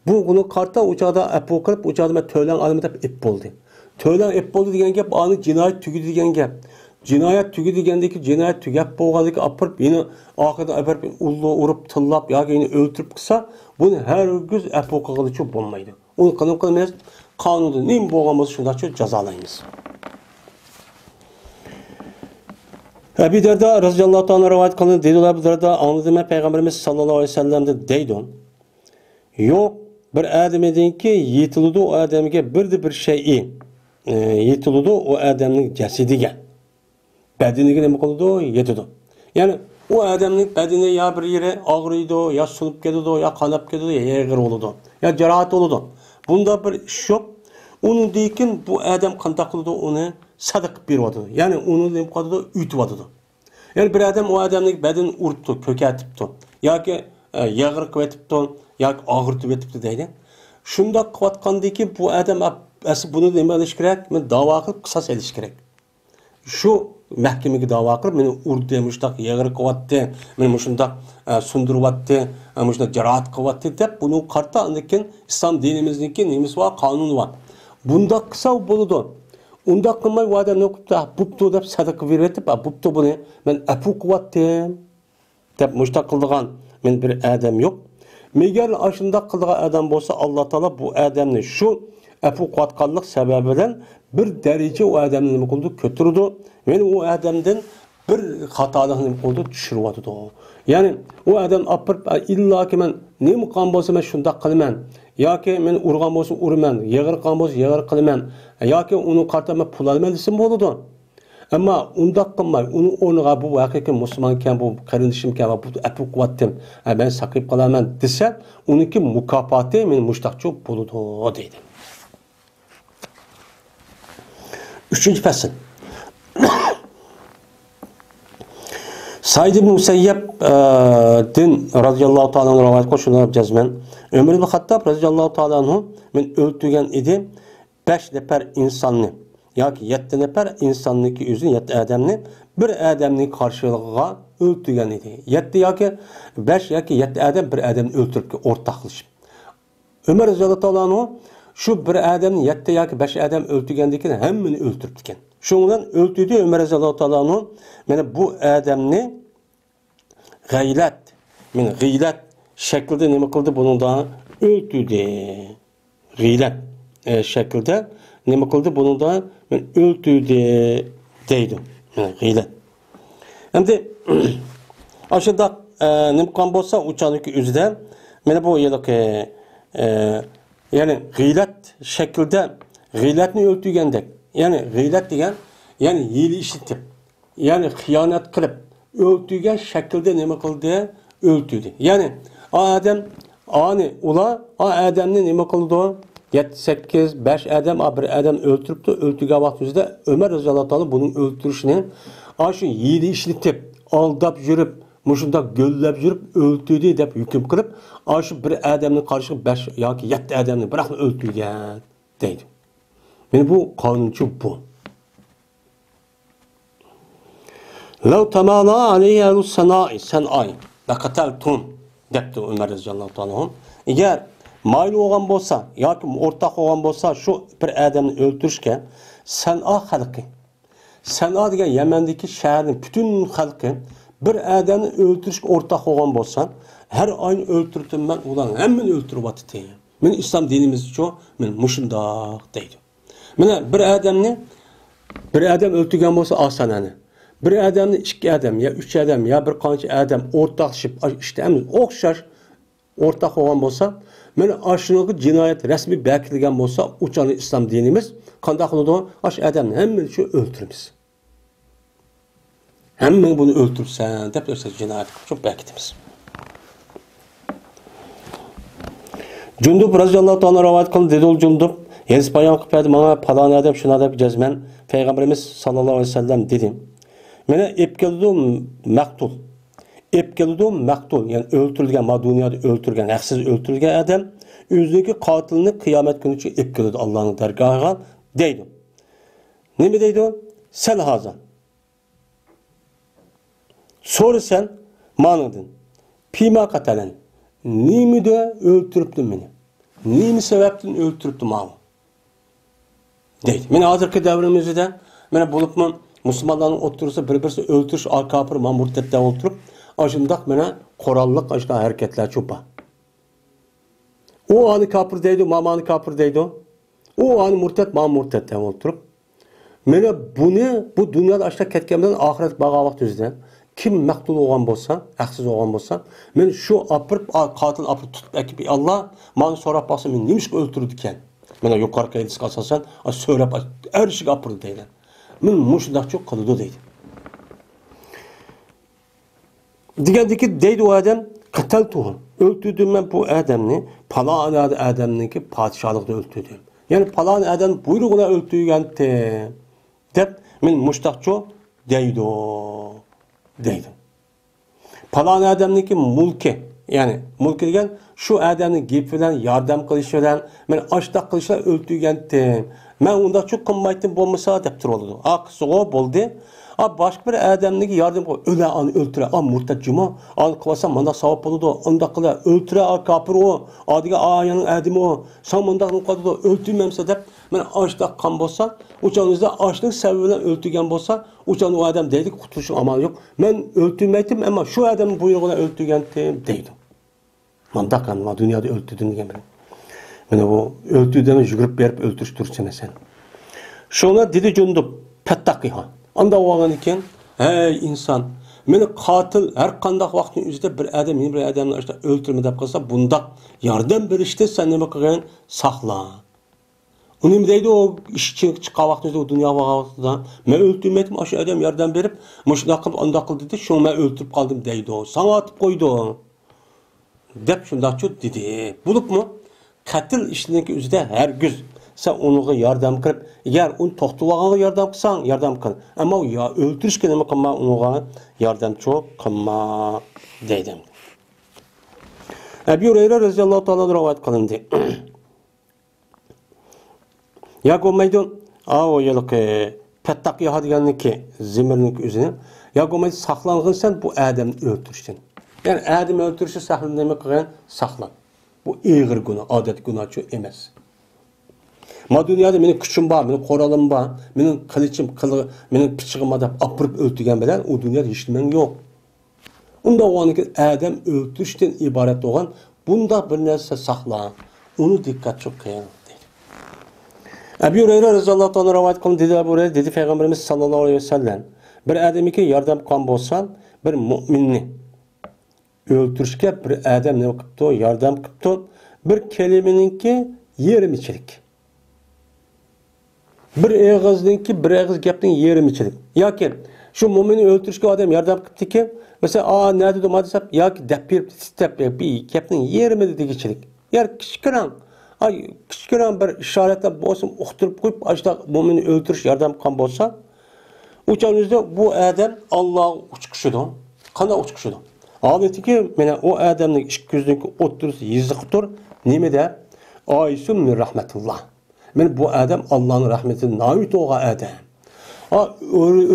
Bunu karta uçağda ep okurup uçağda ben töylen alımı da ep oldu. Töylen ep oldu diyen gap anı cinayet tügü diyen gap. Cinayet tügü diyendeki cinayet tügü ep boğaldaki apırıp yine arkada apırıp ullu urup tıllap ya yine öldürüp kısa bunu her gün ep okuyalı çok olmaydı. Onu kanım kılmayız. Kanunda neyim boğamızı şunda çok cezalayımız. Ebu Derda radıyallahu ta'ala rivayet kılındı. Dedi Ebu Derda anladım ben Peygamberimiz sallallahu aleyhi ve sellem'de deydi. Yok bir adem edin ki yetildi o ademge bir de bir şeyi yetildi o adamning jasadiga. Badaniga nima qildi? Yetidi. Ya'ni o adamning badani ya bir yeri og'riydi, ya sulib ketadi, ya qanab ketadi, ya yag'ir bo'ladi, ya jarohat bo'ladi. Bunda bir ish yo'q. Undan keyin bu adam qanday qildi? Uni sadiq berib. Ya'ni uni nima qildi? Uytib. Yani bir adam o adamning badanini uribdi, ko'katibdi yoki yag'ir qilibdi yoki og'ritib etibdi deydi. Shunda qilayotgandan keyin bu adam asli buni nima qilish kerak? Men da'vo qilib qisos olish kerak. Shu mahkamaga da'vo qilib, meni urdi, mushtaq yag'ir qilyapti, meni shundoq sundiryapti, shundoq jarohat qilyapti deb buni qarta undan keyin islom dinimizniki nemisi bor, qonuni bor. Bunda qilsa bo'ladi. Unda qilmay bu adam ne qilibdi? Buptu deb sadaqa berib etib, buptu buni men afu qilyaptim deb mushtaq qildigan men bir adam yo'q. Megar ashunda qildigan adam bo'lsa, Alloh taolo bu odamni shu afu qilayotganlik sababidan bir daraja u odamni nima qildi? Ko'tardi. Men u odamdan bir xatolikni nima qildi? Tushiribdi. Ya'ni u odam apirib illoki men nima qilgan bo'lsa men shunday qilaman. Yoki men urgan bo'lsam uraman, yag'ir qilgan bo'lsa yag'ir qilaman, yoki uni qartama pul olman desam bo'ladi. Ammo unda qilmay, uni o'rniga bu haqiqiy musulmon ekan, bu qarindishim ekan, bu apu quvvatim, men saqib qolaman desa, uniki mukofoti men mushtaqchi bo'ladi deydi. 3-fasl. Said ibn Musayyab din radhiyallohu ta'ala rivoyat qilishini jazman Ömer ibn Hattab radhiyallohu ta'ala men o'ltirgan edi 5 nafar insonni yoki 7 nafar insonniki o'zini 7 odamni bir odamning qarshiligiga o'ltirgan edi. 7 yoki 5 yoki 7 odam bir odamni o'ltirib o'rtaqlashib. Ömer radhiyallohu ta'ala shu bir odamni 7 yoki 5 odam o'ltirgandan keyin hammani o'ltiribdi ekan. Shundan o'ltirdi Ömer radhiyallohu ta'ala mana bu odamni g'aylat, men g'iylat shaklda nima qildi bundan o'ltirdi. G'iylat shaklda nima qildi bundan men o'ltirdi deydi. G'iylat. Endi ashunda nima qilgan bo'lsa uçaniki o'zida mana bu yilki ya'ni g'iylat shaklda g'iylatni o'ltirgandek. Ya'ni g'iylat degan ya'ni hiyla ishlatib, ya'ni xiyonat qilib o'ltirgan shaklda nima qildi? O'ltirdi. Ya'ni adam ani ular adamni nima qildi? 7-8 5 adam bir adam o'ltiribdi. O'ltirgan vaqtida Ömer roziyallohu taolo buning o'ltirishini shu hiyla ishlatib, aldab yurib, mushunda go'llab yurib o'ltirdi deb hukm qilib, shu bir adamning qarshi 5 yoki 7 adamni biroq o'ltirgan deydi. Men bu qonunchi bu. Law tamala alayhi al-sana'i san'ay laqataltum debdi Ömer radhiyallohu ta'ala. Agar mayli olgan bo'lsa yoki o'rtaq olgan bo'lsa shu bir odamni o'ltirishga san'a xalqi. San'a degan Yamandagi shaharning butun xalqi bir odamni o'ltirishga o'rtaq olgan bo'lsa, har oyni o'ltirdim men ularni hammani o'ltiryapti. Men islom dinimiz uchun men mushundoq deydi. Mana bir odam o'ltirgan bo'lsa osanani. Bir adamni 2 adam ya 3 adam ya bir qancha adam o'rtaqlashib ishtamiz o'xshash o'rtaq olgan bo'lsa, mana ashunga jinoyat rasmiy bekitilgan bo'lsa, uçanı islom dinimiz qanday qiladi? Ash odamni hammani shu o'ltiramiz. Hammani buni o'ltirsan deb jinoyat qilib bekitamiz. Jundub radhiyallohu ta'ala rivoyat qildi, dedi ol Jundub, "Yez bayon qildi, menga falon odam shuna deb jazman payg'ambarimiz sallallohu alayhi vasallam dedi. Mene epkeldim maqtul. Epkeldim maqtul, yani öldürülgen, ma dünyada öldürülgen, haksız öldürülgen adam özündeki katilini kıyamet günü için epkeldi Allah'ın dergahına deydi. Ne mi deydi? Sen hazan. Sonra sen manadın. Pima katalen. Nimi de öldürüptün beni. Nimi sebeptin öldürüptüm ağabey. Deydi. Mene hazırki devrimizde mene bulupman Müslümanların oturursa bir-birisi öldürüş, al-kafir, mamurtette oturup, aşındak mene korallık aşına hareketler çupa. O anı kafir deydi, mamanı kafir deydi. O anı murtet, mamurtette oturup. Mene bunu, bu dünyada aşına ketkemden ahiret bağa vaxt yüzden, kim maqtul olgan bolsa, haksız olgan bolsa, men şu apırıp, katil apırıp tutup ekip, Allah, bana sorap baksa, men neymiş öldürürdüken. Mana yuqorqi aytishga asosan so'rab har ishiga apurdi deydi. Men mushundaqcha qildi deydi. Degandiki deydi o adam qataltuhu. Öldürdüm ben bu adamni, falan adamniki padişahlıqda öldürdüm. Yani falan adam buyruğuna öldürgəndi. Dep men mushundaqcha deydi. Deydi. Falan adamniki mulki, yani mulki degan şu adamning gep bilan yordam qilish bilan men ashtaq qilishlar o'ltirgandim. Men unda çok qilmaydim bo'lmasa deb turadi. Aqsigo bo'ldi. Başka bir adamniki yardım qilib o'la ani o'ltira. Murtadjimo, ani qilsa menda savob bo'ladi. Unda qila o'ltira kafir o. Adiga ayaning adimi o. Sen menda qiladi o'ltirmamsa deb men ashtaq qan bo'lsa, o'chanizda ashlik sababi bilan o'ltirgan bo'lsa, o'chan o adam deydi qutulishim amal yo'q. Men o'ltirmaydim, ammo shu odamning buyrug'idan o'ltirgandim deydi. Manda qan, dunyoda o'ltirdim degan bir. Mana bu o'ltirdimi yugurib berib o'ltirish turchi masalan. Shuna dedi Jundup Pattaqiha. Anda oğlan iken, hey insan, meni katil her qandaq vaqtın üzerinde bir adam, yeni bir adamını işte öldürme dep qalsa, bunda yardım berişte sen nima qilgan saqla. Unim deydi o işçi çıqa vaqtında o dünya vaqtida, men öldürmedim, aşı adam yardım berip, mushundaq qilib, undaq qildi dedi, şunu men öldürüp qaldım deydi o. Sana atıp qoydu. Dep shundaqcha dedi. Bulup mu? Qatil işiniki üzerinde her güz sen onuğa yardım qilib, eğer onu to'xtatganga yardım qilsang, yardım qil. Ammo ya o'ltirishga nima qilma, onuğa yardım çok qilma deydi. Ebu Hurayra radhiyallohu ta'ala rivoyat qilindi. Ya qo'maydi, o yilqi Pattaqiha deganniki zimirniki o'zini, ya qo'maydi saqlangan sen bu odamni o'ltirishdan. Yani adam o'ltirishi saqlan nima qilgan? Saqlan. Bu ig'ir günah, odat günahçı emas. Ma dünyada mening kuchim bor, mening qo'ralim bor, mening qilichim, mening pichig'im deb apirib o'ltirgan bilan u dunyoda hech nima yo'q. Unda o'niki adam o'ltirishdan iborat bo'lgan, bunda bir narsa saqla, uni diqqatga qo'ying deydi. Abu Hurayra radhiyallohu anhu rivoyat qildi, dedi Payg'ambarimiz sallallohu alayhi vasallam, bir odamga yordam qilgan bo'lsan, bir mu'minni o'ltirishga bir odam nima qilibdi, yordam qilibdi, bir kelimeninki yerimichilik. Bir ağızınki bir ağız gapning yerimichilik. Yoki shu mo'minni o'ltirishga odam yordam qilibdiki, mesela ne dedi ma desab, yoki deb berib, istab bir gapning yerimi degichilik. Yer kichkina bir ishoratlar bo'lsin, uqtirib qo'yib, ashta mo'minni o'ltirish yordam qilgan bo'lsa, o'chanizda bu odam Alloh uchiqishidir. Qanday uchiqishidir? Holatiki, mana o odamning ikki ko'zidagi o'ttirisi yiziqdir. Nima deb? Aysun min rahmatulloh. Men bu adam Allah'ın rahmetine nail olan adam.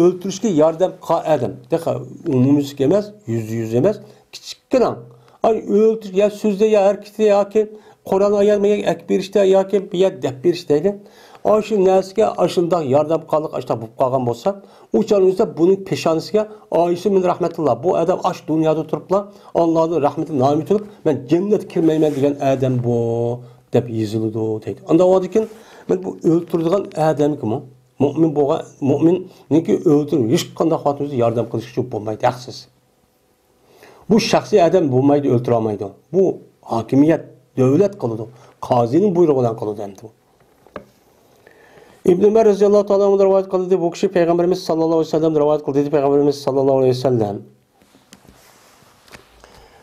Öldürüşke yardım ka adam. Deka umumisi emez, yüz emez, küçük kıran. Öldür ya sözde ya herkese ya ki Kur'an ayarmaya ek bir işte ya ki bir ya dep bir işteyle. Aşı neske aşında yardım kalık aşta bu kalan olsa, uçarınızda bunun peşanısıya Ayşe min rahmetullah. Bu adam aş dünyada turupla Allah'ın rahmetine nail olup ben cennet kirmeymen diyen adam bu. Dep yazıldı deydi. Anda o dikin men bu öldürdiğin adam kim o? Mu'min boğa, mu'min neki öldürür. Hiç qanday xatımızda yardım qilish uchun bo'lmaydi, haqsiz. Bu shaxsiy adam bo'lmaydi, o'ltira olmaydi. Bu hokimiyat, davlat qiladi. Qozining buyrug'i bilan qiladi endi. İbn Ömer radhiyallohu ta'ala anhu rivoyat qildi, bu kishi Payg'ambarimiz sallallohu alayhi vasallam rivoyat qildi, dedi Payg'ambarimiz sallallohu alayhi vasallam.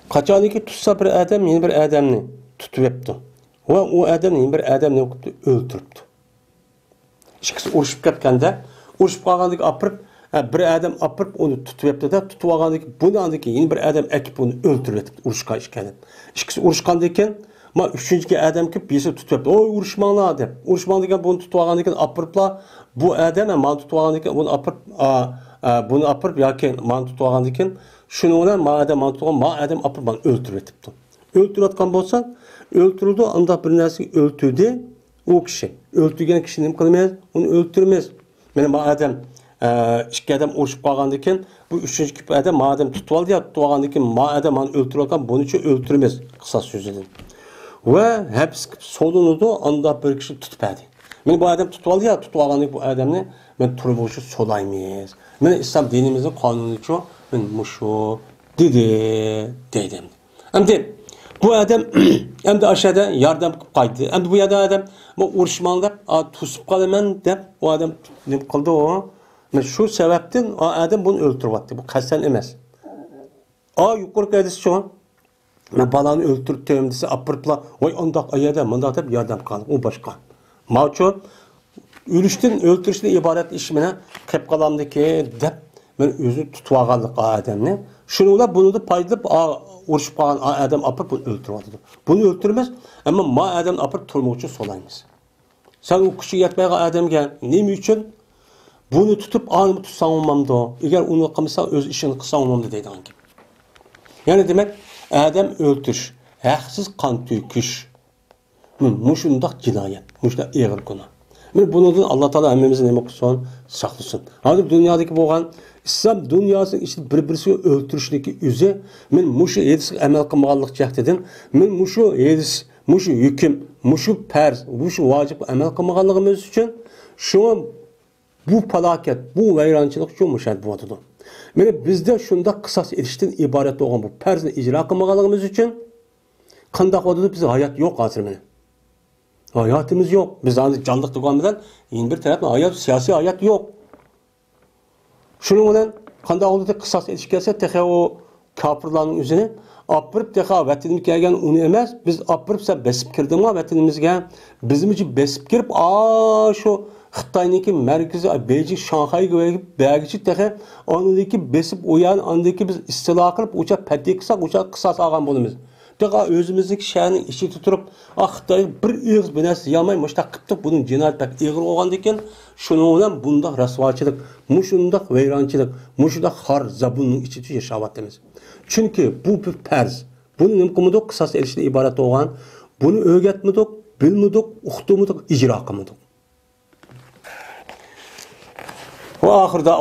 Qachoniki tutsa bir adam, yeni bir odamni tutib yapti. Ve o adam bir adam ne yaptı? Öldürüptü. İkisi urushib ketganda, urushib qolgandiki apirib, bir adam apirib onu tutib yaptı da, tutib olgandiki bunandiki yeni bir adam ekip onu öldürüp etdi, urushqa ishgandan. İkisi urushqandan keyin, ma üçüncü adam kelib birisi tutib yaptı. Oy urushmanglar deb. Urushmang degan bunu tutib olgandan keyin apiriblar, bu adam men tutib olgandan keyin bunu apirib yoki men tutib olgandan keyin shuni bilan men adam apirib men öldürüp etibdi. Öldürüyotgan bo'lsa, öldürüldü, anda bir narsa öldürdü o kişi. Öldürgen kişi nima qilmaydi? Onu öldürmez. Mana bu adam ikki adam urushib qolgandan keyin bu uchinchi adam madem tutib oldi, tutib olgandan keyin adam meni o'ltirgan, buni uchun o'ltirmez qisas so'zidan. Va hapis solinadi, anda bir kishi tutibadi. Mana bu adam tutib oldi, tutib olgandan bu odamni men turib o'sha solaymiz. Mana islom dinimizning qonunicha men mushu dedi. Endi Bu adam hem de aşağıda yardım kaydı. Hem de bu adam bu uğraşmalı deb, tusup qalaman deb o adam ne qildi o? Men şu sebepten o adam bunu öldürüpti. Bu qasdan emas. Yuqorqi hadis şu. Men balani öldürtdim dese apırpla, "Voy ondaq ayada mundaq" deb yardım qildi. O boshqa. Mavjud ölüşdən, öldürüşdən ibaret iş mene qilib qalamdiki deb men özü tutub alğanlıq adamni. Şunu bunu da paydalıp uğraşıp qalan adam apırıp bunu öldürüyordu. Bunu öldürmez ama ma adam apırıp turmak için solaymiz. Sen o kişi yetmeye adamga nemi için bunu tutup anımı tutsan olmamdı o. Eğer onu qilmasa öz işini qilsan olmamdı deydi gibi. Yani demek adam öldürüş, haksız kan töküş. Muşundaq cinayet, muşundaq ağır günah. Bundan Allah Teala hemmimizni nima qilsin, saqlasın. Hozir dunyodagi bo'lgan İslam dünyasının içinde bir-birini öldürüşdeki üzü, men muşu yedisi amal qilmaganlik jahtidan, men muşu yedisi, muşu hüküm, muşu farz, muşu vacib amal qilmaganligimiz uchun şu bu falokat, bu vayronchilik uchun mushad bo'ladi. Mana bizda shunda qisas etishdan iborat bo'lgan bu farzni ijro qilmaganligimiz uchun qanday bo'ladi bizda hayot yo'q hozir mana. Hayatımız yok. Biz canlılık tuğanmadan yeni bir taraftan hayat, siyasi hayat yok. Şunun bilen qanday oldu da qisas etiş gelse texe o kafirlarning üzerine apırıp texe vatanimizga kelgan uni emas, biz apırıp sen besip kirdimmi vatanimizga, bizim için besip kirip şu Xitoyniki merkezi Beijing, Shanghayga bergichi texe onidagi besip uyan, ondaki biz istilo qilib o'sha patlik qilsak, o'sha qisas olgan bo'lamiz. Teqa özümüzdeki şəhərin içi tuturup, Xitoy bir ağız bir narsa yalmay, muştaq qıptıq, bunun cinayet pek ağır olğandı ekan, şunun bilan bundaq rasvaçılık, muşundaq veyrançılık, muşundaq xar zabunun içi yaşavatdimiz. Çünkü bu bir farz. Bunu nima qilmadik, qisas elishdan iborat bo'lgan. Buni o'rgatmadik, bilmadik, uqdirmadik, ijro qilmadik. Va oxirida